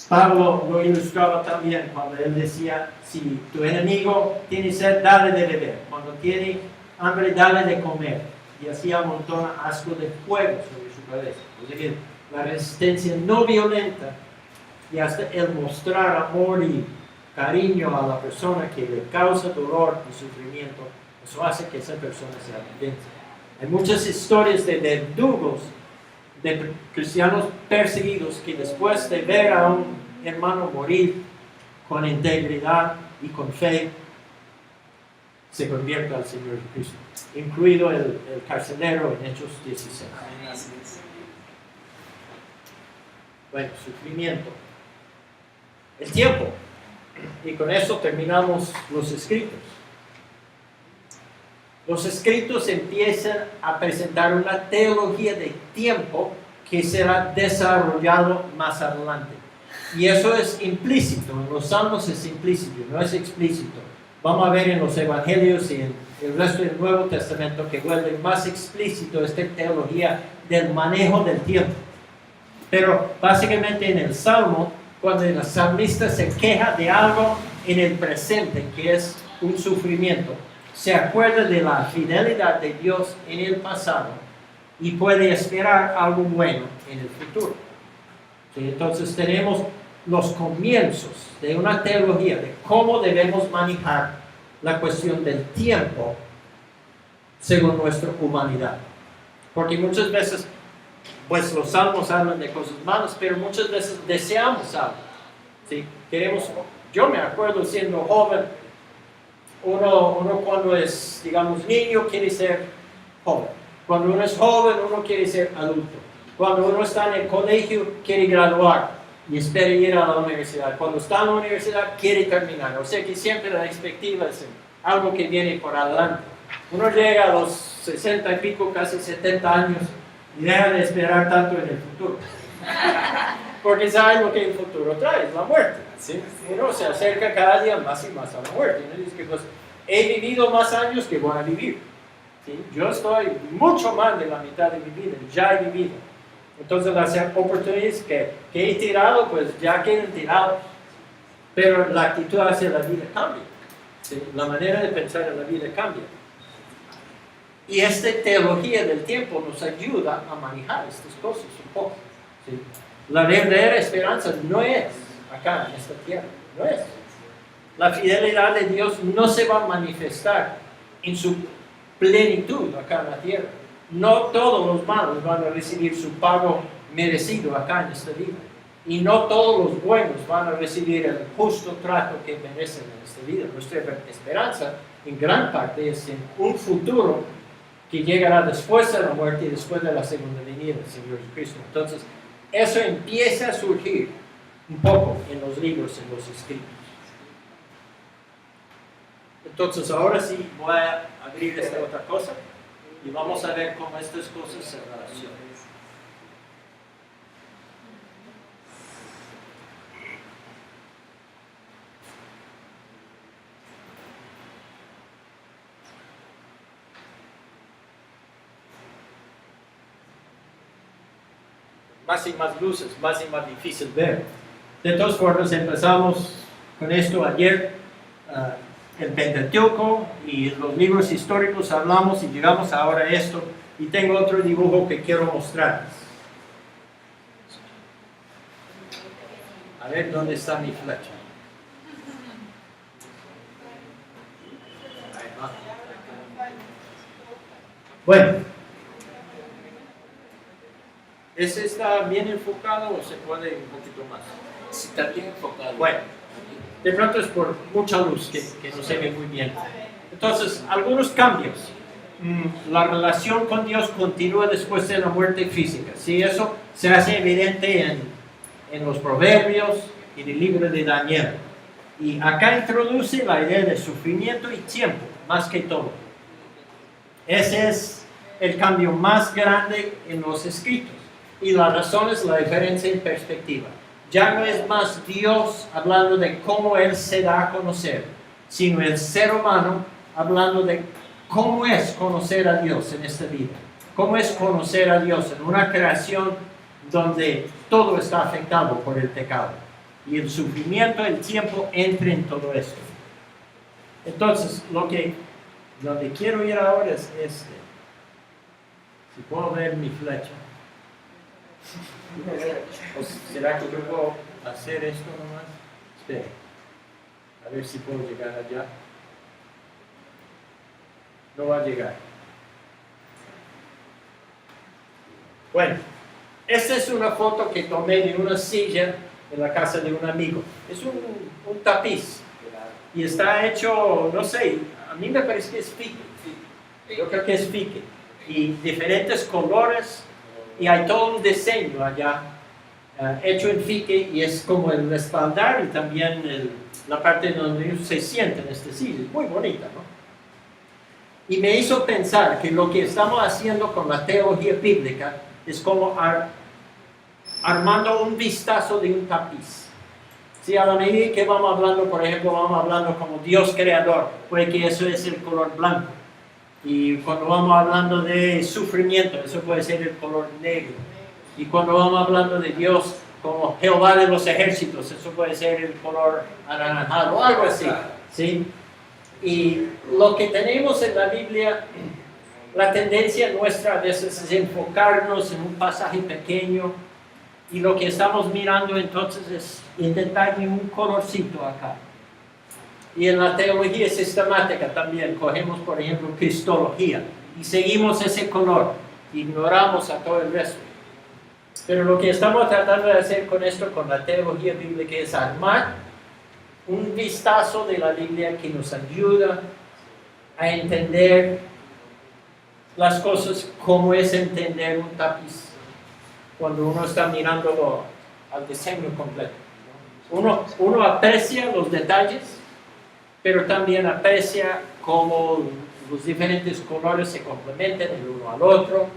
Pablo lo ilustraba también cuando él decía: si tu enemigo tiene sed, dale de beber; cuando tiene hambre, dale de comer. Y así amontona asco de fuego sobre su cabeza. O sea que la resistencia no violenta y hasta el mostrar amor y cariño a la persona que le causa dolor y sufrimiento, eso hace que esa persona sea arrepentida. Hay muchas historias de verdugos, de cristianos perseguidos, que después de ver a un hermano morir con integridad y con fe, se convierte al Señor Cristo, incluido el carcelero en Hechos 16. Bueno, sufrimiento. El tiempo. Y con eso terminamos los escritos. Los escritos empiezan a presentar una teología de tiempo que será desarrollado más adelante. Y eso es implícito, en los salmos es implícito, no es explícito. Vamos a ver en los evangelios y en el resto del Nuevo Testamento que vuelve más explícito esta teología del manejo del tiempo. Pero básicamente en el salmo, cuando el salmista se queja de algo en el presente, que es un sufrimiento, se acuerda de la fidelidad de Dios en el pasado y puede esperar algo bueno en el futuro. ¿Sí? Entonces tenemos los comienzos de una teología de cómo debemos manejar la cuestión del tiempo según nuestra humanidad. Porque muchas veces, pues los salmos hablan de cosas malas, pero muchas veces deseamos algo. ¿Sí? Yo me acuerdo siendo joven, uno cuando es, digamos, niño quiere ser joven. Cuando uno es joven, uno quiere ser adulto. Cuando uno está en el colegio, quiere graduar y espera ir a la universidad. Cuando está en la universidad, quiere terminar. O sea que siempre la expectativa es algo que viene por adelante. Uno llega a los 60 y pico, casi 70 años, y deja de esperar tanto en el futuro. Porque sabe lo que el futuro trae, es la muerte. ¿Sí? Uno se acerca cada día más y más a la muerte. Uno dice que pues, he vivido más años que voy a vivir. ¿Sí? Yo estoy mucho más de la mitad de mi vida, ya he vivido. Entonces las oportunidades que he tirado, pues ya quedan tiradas. Pero la actitud hacia la vida cambia. ¿Sí? La manera de pensar en la vida cambia. Y esta teología del tiempo nos ayuda a manejar estas cosas un poco. ¿Sí? La verdadera esperanza no es acá en esta tierra, no es. La fidelidad de Dios no se va a manifestar en su plenitud acá en la tierra. No todos los malos van a recibir su pago merecido acá en esta vida. Y no todos los buenos van a recibir el justo trato que merecen en esta vida. Nuestra esperanza, en gran parte, es en un futuro que llegará después de la muerte y después de la segunda venida del Señor Jesucristo. Entonces, eso empieza a surgir un poco en los libros, en los escritos. Entonces, ahora sí voy a abrir esta otra cosa y vamos a ver cómo estas cosas se relacionan. Más y más luces, más y más difícil ver. De todas formas, empezamos con esto ayer, el Pentateuco y los libros históricos hablamos y llegamos ahora a esto. Y tengo otro dibujo que quiero mostrarles. A ver dónde está mi flecha. Ahí va. Bueno. ¿Ese está bien enfocado o se puede un poquito más? Si está bien enfocado. Bueno, de pronto es por mucha luz que no se ve muy bien. Entonces, algunos cambios. La relación con Dios continúa después de la muerte física. Sí, eso se hace evidente en los proverbios y en el libro de Daniel. Y acá introduce la idea de sufrimiento y tiempo, más que todo. Ese es el cambio más grande en los escritos. Y la razón es la diferencia en perspectiva. Ya no es más Dios hablando de cómo Él se da a conocer, sino el ser humano hablando de cómo es conocer a Dios en esta vida. Cómo es conocer a Dios en una creación donde todo está afectado por el pecado. Y el sufrimiento, el tiempo entra en todo esto. Entonces, donde quiero ir ahora es este. Si puedo ver mi flecha. ¿O será que yo puedo hacer esto nomás? Espera. A ver si puedo llegar allá. No va a llegar. Bueno, esta es una foto que tomé de una silla en la casa de un amigo. Es un tapiz. Y está hecho, no sé, a mí me parece que es fique. Yo creo que es fique. Y diferentes colores. Y hay todo un diseño allá hecho en fique y es como el respaldar y también la parte donde ellos se sienten en este sitio. Es muy bonita, ¿no? Y me hizo pensar que lo que estamos haciendo con la teología bíblica es como armando un vistazo de un tapiz. Si a la medida que vamos hablando, por ejemplo, vamos hablando como Dios creador, puede que eso es el color blanco. Y cuando vamos hablando de sufrimiento, eso puede ser el color negro. Y cuando vamos hablando de Dios como Jehová de los ejércitos, eso puede ser el color anaranjado o algo así. ¿Sí? Y lo que tenemos en la Biblia, la tendencia nuestra a veces es enfocarnos en un pasaje pequeño. Y lo que estamos mirando entonces es intentar un colorcito acá. Y en la teología sistemática también cogemos, por ejemplo, cristología. y seguimos ese color, ignoramos a todo el resto. Pero lo que estamos tratando de hacer con esto, con la teología bíblica, es armar un vistazo de la Biblia que nos ayuda a entender las cosas como es entender un tapiz cuando uno está mirándolo al diseño completo. Uno aprecia los detalles, pero también aprecia cómo los diferentes colores se complementan el uno al otro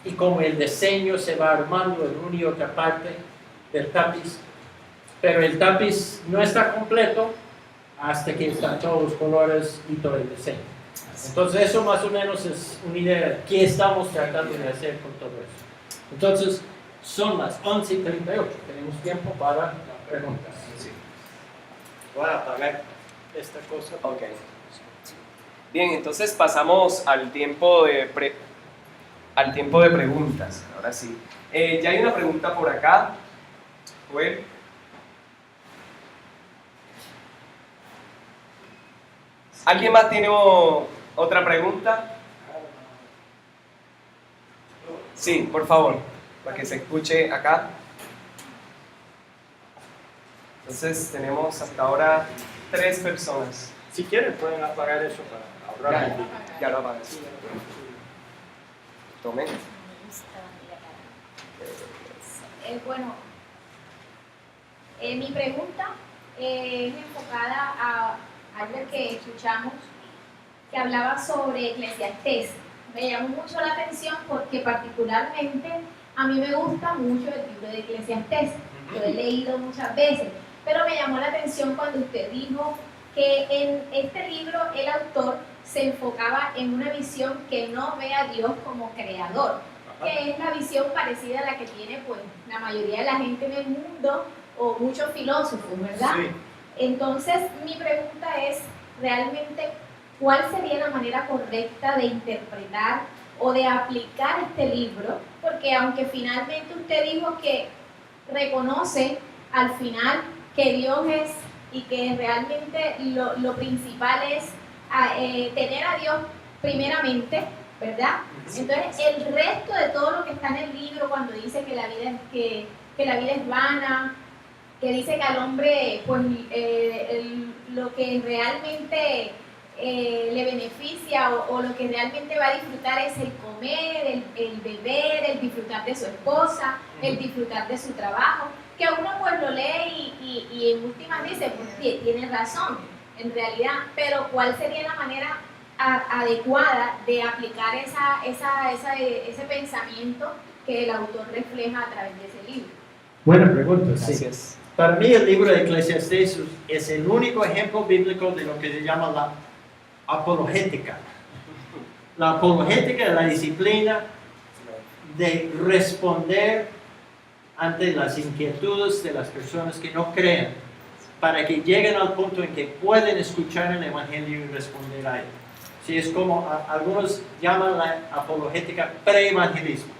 y cómo el diseño se va armando en una y otra parte del tapiz. Pero el tapiz no está completo hasta que están todos los colores y todo el diseño. Entonces eso más o menos es una idea de qué estamos tratando de hacer con todo eso. Entonces son las 11:38, tenemos tiempo para preguntas. Sí. Voy a apagar esta cosa. Ok. Bien, entonces pasamos al tiempo de preguntas. Ahora sí. Ya hay una pregunta por acá. Joel. ¿Alguien más tiene otra pregunta? Sí, por favor, para que se escuche acá. Entonces tenemos hasta ahora 3 personas. Si quieren pueden apagar eso para ahorrar. Ya lo apagas. Tomen. Bueno, mi pregunta es enfocada a algo que escuchamos que hablaba sobre Eclesiastés. Me llamó mucho la atención porque particularmente a mí me gusta mucho el libro de Eclesiastés. Lo he leído muchas veces, pero me llamó la atención cuando usted dijo que en este libro el autor se enfocaba en una visión que no ve a Dios como creador, que es la visión parecida a la que tiene pues la mayoría de la gente en el mundo o muchos filósofos, ¿verdad? Sí. Entonces mi pregunta es realmente ¿cuál sería la manera correcta de interpretar o de aplicar este libro? Porque aunque finalmente usted dijo que reconoce al final que Dios es y que realmente lo principal es tener a Dios primeramente, ¿verdad? Entonces el resto de todo lo que está en el libro cuando dice que la vida es vana, que dice que al hombre pues lo que realmente le beneficia o lo que realmente va a disfrutar es el comer, el beber, el disfrutar de su esposa, el disfrutar de su trabajo, que uno pues lo lee y en últimas dice, pues tiene razón en realidad, pero ¿cuál sería la manera adecuada de aplicar ese pensamiento que el autor refleja a través de ese libro? Buena pregunta, sí. Gracias. Para mí el libro de Eclesiastés es el único ejemplo bíblico de lo que se llama la apologética. La apologética es la disciplina de responder ante las inquietudes de las personas que no creen, para que lleguen al punto en que pueden escuchar el Evangelio y responder a él. Sí, es como algunos llaman la apologética pre-evangelismo,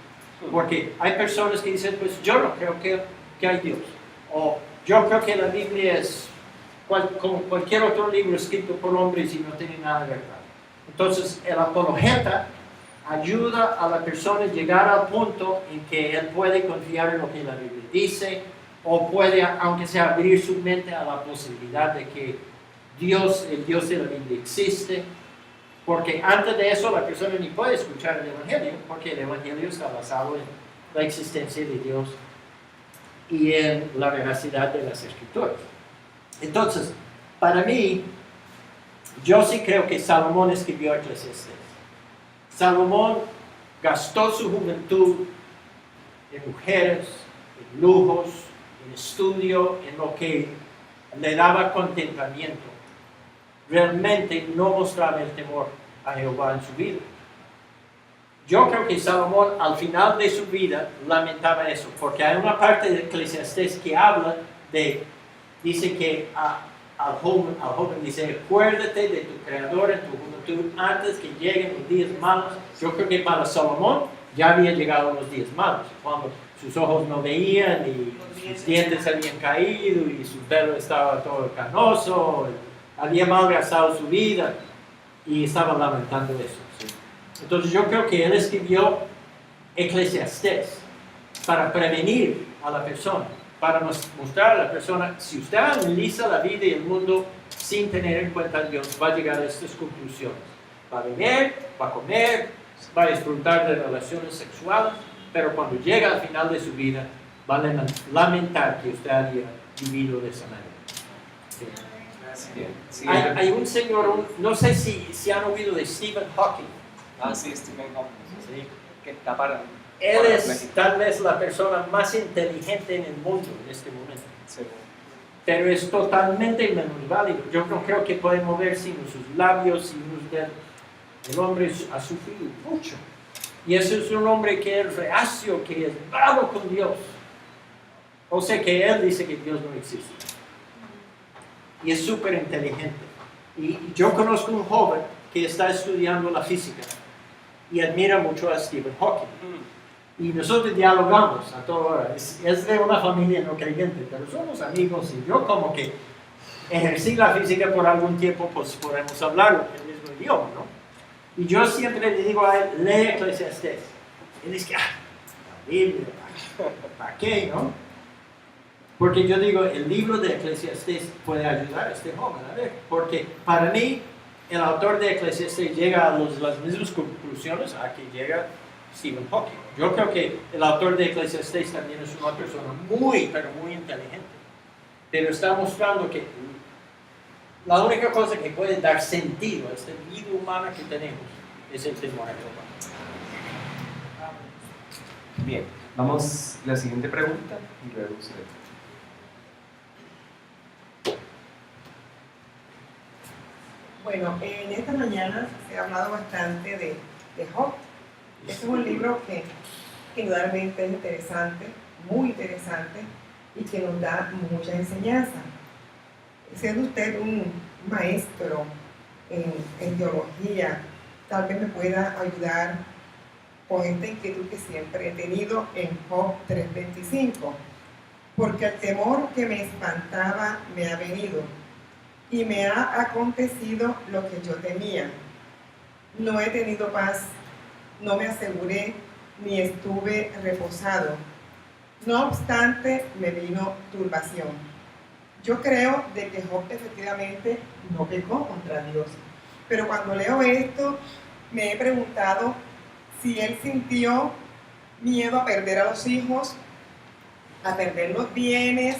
porque hay personas que dicen, pues yo no creo que hay Dios, o yo creo que la Biblia es como cualquier otro libro escrito por hombres y no tiene nada de verdad. Entonces el apologeta ayuda a la persona a llegar al punto en que él puede confiar en lo que la Biblia dice, o puede, aunque sea, abrir su mente a la posibilidad de que el Dios de la Biblia existe, porque antes de eso la persona ni puede escuchar el Evangelio, porque el Evangelio está basado en la existencia de Dios y en la veracidad de las Escrituras. Entonces, para mí, yo sí creo que Salomón escribió Eclesiastés. Salomón gastó su juventud en mujeres, en lujos, en estudio, en lo que le daba contentamiento. Realmente no mostraba el temor a Jehová en su vida. Yo creo que Salomón al final de su vida lamentaba eso, porque hay una parte de Eclesiastés que habla dice que al joven dice, acuérdate de tu Creador en tu juventud antes que lleguen los días malos. Yo creo que para Salomón ya había llegado los días malos, cuando sus ojos no veían y sus dientes habían caído y su pelo estaba todo canoso, había malgastado su vida y estaba lamentando eso. ¿Sí? Entonces yo creo que él escribió Eclesiastés para prevenir a la persona, para mostrar a la persona, si usted analiza la vida y el mundo sin tener en cuenta a Dios, va a llegar a estas conclusiones. Va a beber, va a comer, va a disfrutar de relaciones sexuales, pero cuando llega al final de su vida, va a lamentar que usted haya vivido de esa manera. Sí. Bien. Sí, Hay un señor, no sé si han oído de Stephen Hawking. sí, Stephen Hawking. Sí. Que está para... Él es tal vez la persona más inteligente en el mundo en este momento. Seguro. Pero es totalmente minusválido. Yo no creo que puede mover sino sus labios y sus dedos. El hombre ha sufrido mucho. Y ese es un hombre que es reacio, que es bravo con Dios. O sea que él dice que Dios no existe. Y es súper inteligente. Y yo conozco un joven que está estudiando la física y admira mucho a Stephen Hawking. Y nosotros dialogamos a toda hora. Es de una familia no creyente, pero somos amigos y yo como que ejercí la física por algún tiempo, pues podemos hablar el mismo idioma, ¿no? Y yo siempre le digo a él, lee Eclesiastés. Él dice, la Biblia, ¿para qué, no? Porque yo digo, el libro de Eclesiastés puede ayudar a este joven, a ver, porque para mí, el autor de Eclesiastés llega a las mismas conclusiones a que llega Stephen Hawking. Yo creo que el autor de Eclesiastés también es una persona muy, pero muy inteligente. Pero está mostrando que la única cosa que puede dar sentido a esta vida humana que tenemos es el temor a Jehová. Bien, vamos a la siguiente pregunta y luego usted. Bueno, en esta mañana se ha hablado bastante de Job. Este es un libro que indudablemente es interesante, muy interesante y que nos da mucha enseñanza. Siendo usted un maestro en teología, tal vez me pueda ayudar con esta inquietud que siempre he tenido en Job 3:25. Porque el temor que me espantaba me ha venido y me ha acontecido lo que yo temía. No he tenido paz, no me aseguré, ni estuve reposado. No obstante, me vino turbación. Yo creo de que Job efectivamente no pecó contra Dios. Pero cuando leo esto, me he preguntado si él sintió miedo a perder a los hijos, a perder los bienes,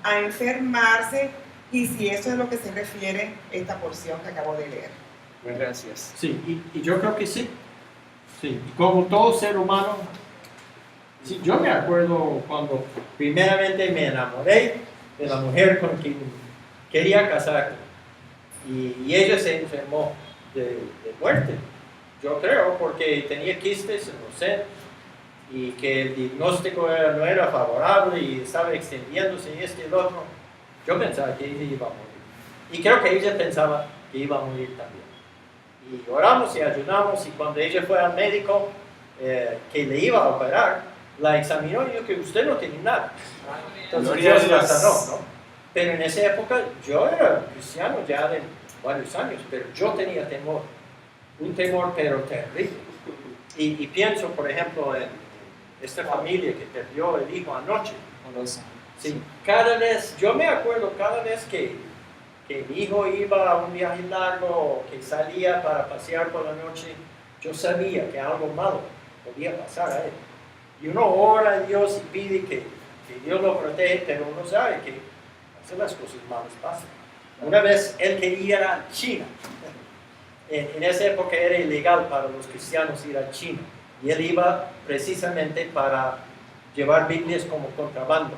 a enfermarse, y si eso es lo que se refiere esta porción que acabo de leer. Gracias. Sí, y yo creo que sí. Sí, como todo ser humano, sí, yo me acuerdo cuando primeramente me enamoré de la mujer con quien quería casarme y ella se enfermó de muerte, yo creo, porque tenía quistes en los senos y que el diagnóstico no era favorable y estaba extendiéndose y este y el otro. Yo pensaba que ella iba a morir y creo que ella pensaba que iba a morir también. Y oramos y ayunamos y cuando ella fue al médico que le iba a operar, la examinó y dijo que usted no tiene nada. Entonces Dios la sanó, ¿no? Pero en esa época yo era cristiano ya de varios años, pero yo tenía temor, un temor pero terrible. Y pienso, por ejemplo, en esta familia que perdió el hijo anoche. Sí, cada vez, yo me acuerdo cada vez que mi hijo iba a un viaje largo, que salía para pasear por la noche, yo sabía que algo malo podía pasar a él. Y uno ora a Dios y pide que Dios lo protege, pero uno sabe que a veces las cosas malas pasan. Una vez él quería ir a China. En esa época era ilegal para los cristianos ir a China. Y él iba precisamente para llevar Biblias como contrabando.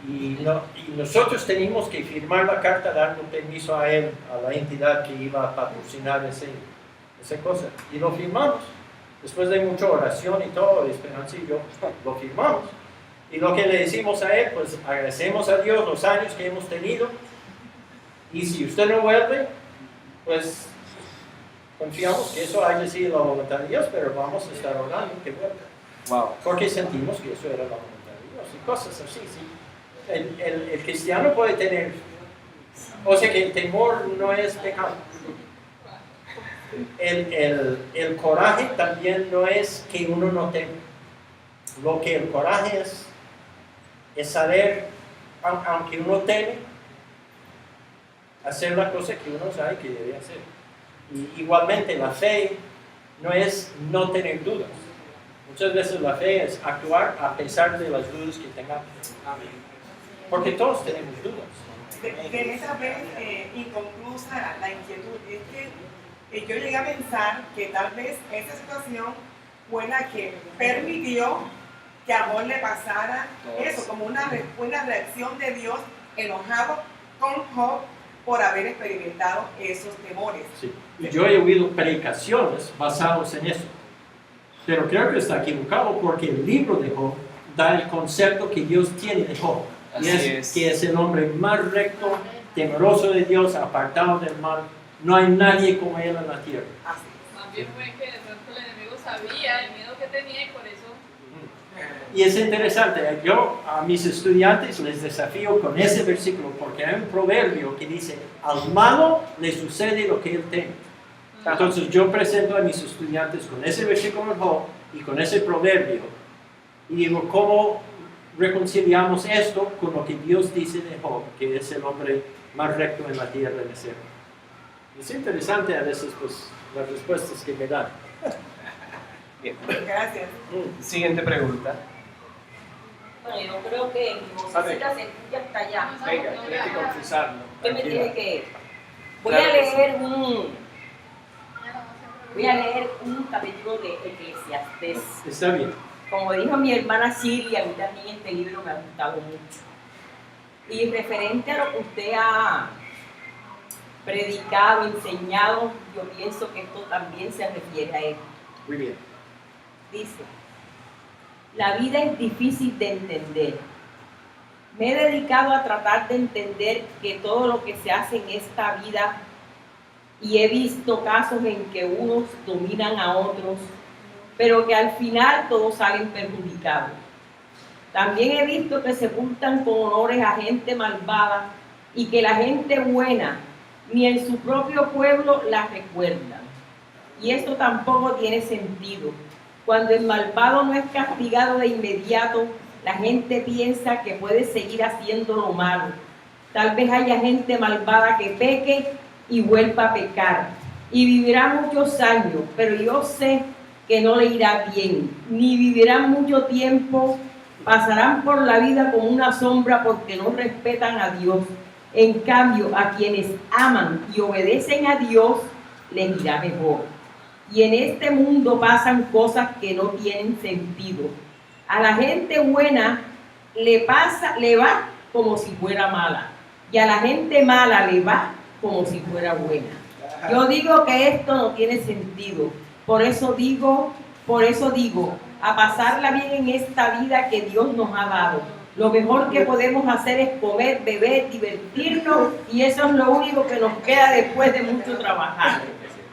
Y nosotros teníamos que firmar la carta dando permiso a él, a la entidad que iba a patrocinar esa cosa. Y lo firmamos. Después de mucha oración y todo, Esperanza y yo lo firmamos. Y lo que le decimos a él, pues agradecemos a Dios los años que hemos tenido. Y si usted no vuelve, pues confiamos que eso haya sido la voluntad de Dios, pero vamos a estar orando que vuelva. Wow. Porque sentimos que eso era la voluntad de Dios y cosas así, sí. El cristiano puede tener, o sea que el temor no es pecado. el coraje también no es que uno no teme. Lo que el coraje es saber, aunque uno teme, hacer la cosa que uno sabe que debe hacer. Y igualmente la fe no es no tener dudas. Muchas veces la fe es actuar a pesar de las dudas que tengamos. Porque todos tenemos dudas. De esa vez inconclusa la inquietud, es que yo llegué a pensar que tal vez esa situación fue la que permitió que a Job le pasara eso, como una reacción de Dios enojado con Job por haber experimentado esos temores. Sí. Y yo he oído predicaciones basadas en eso. Pero creo que está equivocado porque el libro de Job da el concepto que Dios tiene de Job. Y es que es el hombre más recto, temeroso de Dios, apartado del mal. No hay nadie como él en la tierra. Así. Más bien fue que de pronto el enemigo sabía el miedo que tenía y por eso. Y es interesante, yo a mis estudiantes les desafío con ese versículo porque hay un proverbio que dice, al malo le sucede lo que él teme. Entonces yo presento a mis estudiantes con ese versículo de Job y con ese proverbio y digo, ¿cómo reconciliamos esto con lo que Dios dice de Job, que es el hombre más recto en la tierra de ser? Es interesante a veces pues, las respuestas que me dan. Bien. Gracias. Siguiente pregunta. Bueno, yo creo que mi vocecita se escucha hasta allá. Venga, tienes que confusarlo. ¿Qué me Tranquila. tiene que...? Voy Claro a que sí. leer un capítulo de Eclesiastés. Está bien. Como dijo mi hermana Silvia, a mí también este libro me ha gustado mucho. Y referente a lo que usted ha predicado, enseñado, yo pienso que esto también se refiere a él. Muy bien. Dice, la vida es difícil de entender. Me he dedicado a tratar de entender que todo lo que se hace en esta vida y he visto casos en que unos dominan a otros, pero que al final todos salen perjudicados. También he visto que sepultan con honores a gente malvada y que la gente buena ni en su propio pueblo la recuerda. Y esto tampoco tiene sentido. Cuando el malvado no es castigado de inmediato, la gente piensa que puede seguir haciendo lo malo. Tal vez haya gente malvada que peque y vuelva a pecar. Y vivirá muchos años, pero yo sé que no le irá bien. Ni vivirán mucho tiempo, pasarán por la vida como una sombra porque no respetan a Dios. En cambio, a quienes aman y obedecen a Dios, les irá mejor. Y en este mundo pasan cosas que no tienen sentido. A la gente buena le va como si fuera mala. Y a la gente mala le va como si fuera buena. Yo digo que esto no tiene sentido. Por eso digo, a pasarla bien en esta vida que Dios nos ha dado. Lo mejor que podemos hacer es comer, beber, divertirnos, y eso es lo único que nos queda después de mucho trabajar.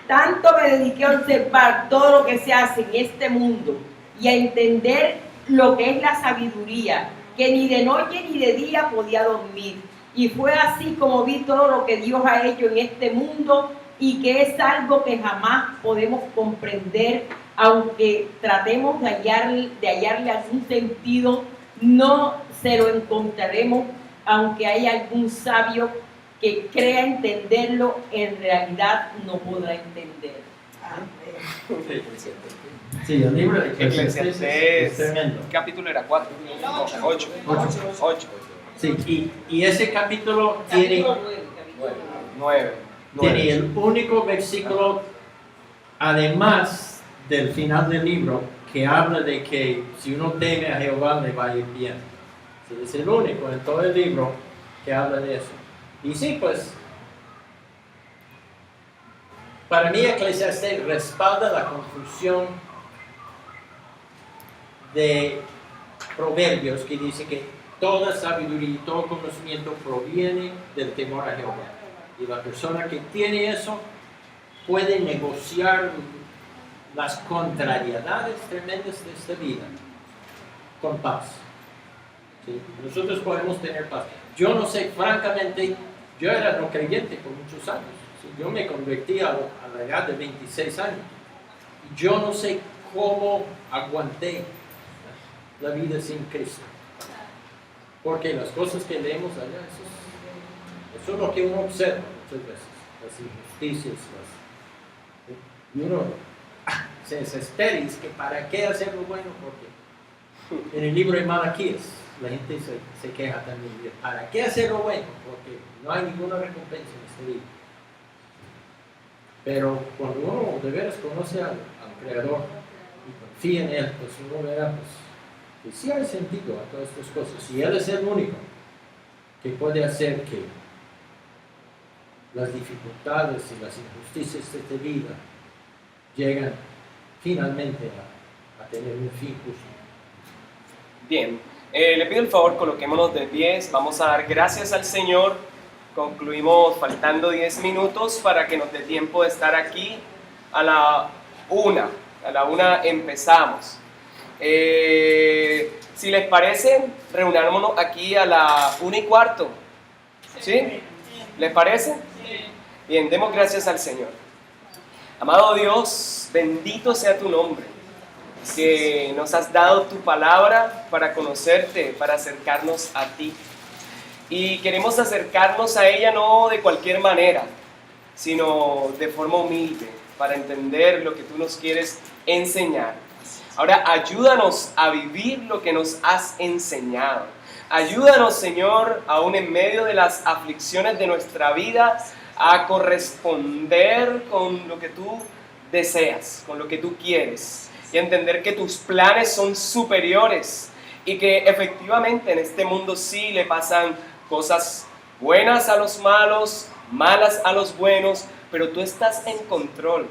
Tanto me dediqué a observar todo lo que se hace en este mundo y a entender lo que es la sabiduría, que ni de noche ni de día podía dormir. Y fue así como vi todo lo que Dios ha hecho en este mundo y que es algo que jamás podemos comprender, aunque tratemos de hallarle algún sentido, no se lo encontraremos, aunque haya algún sabio que crea entenderlo, en realidad no podrá entender. Sí, el libro de Eclesiastés es tremendo. ¿Qué capítulo era? 4. 8. 8. Sí, y ese capítulo tiene 9. Tiene el único versículo, además del final del libro, que habla de que si uno teme a Jehová le va a ir bien. Sí, es el único en todo el libro que habla de eso. Y sí, pues, para mí Eclesiastés respalda la conclusión de Proverbios que dice que toda sabiduría y todo conocimiento proviene del temor a Jehová. Y la persona que tiene eso puede negociar las contrariedades tremendas de esta vida con paz. ¿Sí? Nosotros podemos tener paz. Yo no sé, francamente, yo era no creyente por muchos años. Sí, yo me convertí a la edad de 26 años. Y yo no sé cómo aguanté la vida sin Cristo. Porque las cosas que leemos allá, eso es lo que uno observa muchas veces. Las injusticias, y uno se desespera y dice que para qué hacer lo bueno, porque en el libro de Malaquías la gente se queja también de para qué hacer lo bueno, porque no hay ninguna recompensa en este libro. Pero cuando uno de veras conoce al Creador y confía en Él, pues uno verá que sí hay sentido a todas estas cosas, y Él es el único que puede hacer que las dificultades y las injusticias de esta vida llegan finalmente a tener un fin justo. Bien, le pido el favor, coloquémonos de pies, vamos a dar gracias al Señor. Concluimos faltando 10 minutos para que nos dé tiempo de estar aquí a la 1. A la 1 empezamos. Si les parece, reunámonos aquí a la 1:15. ¿Sí? ¿Les parece? Bien, demos gracias al Señor. Amado Dios, bendito sea tu nombre, que nos has dado tu palabra para conocerte, para acercarnos a ti. Y queremos acercarnos a ella no de cualquier manera, sino de forma humilde, para entender lo que tú nos quieres enseñar. Ahora, ayúdanos a vivir lo que nos has enseñado. Ayúdanos, Señor, aún en medio de las aflicciones de nuestra vida, a corresponder con lo que tú deseas, con lo que tú quieres, y entender que tus planes son superiores y que efectivamente en este mundo sí le pasan cosas buenas a los malos, malas a los buenos, pero tú estás en control.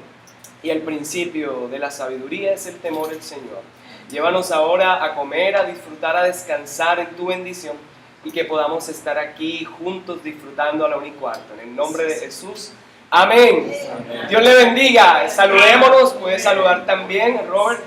Y el principio de la sabiduría es el temor del Señor. Llévanos ahora a comer, a disfrutar, a descansar en tu bendición, y que podamos estar aquí juntos disfrutando a la 1:15. En el nombre de Jesús. Amén. Amén. Dios le bendiga. Saludémonos. Puede saludar también, Robert.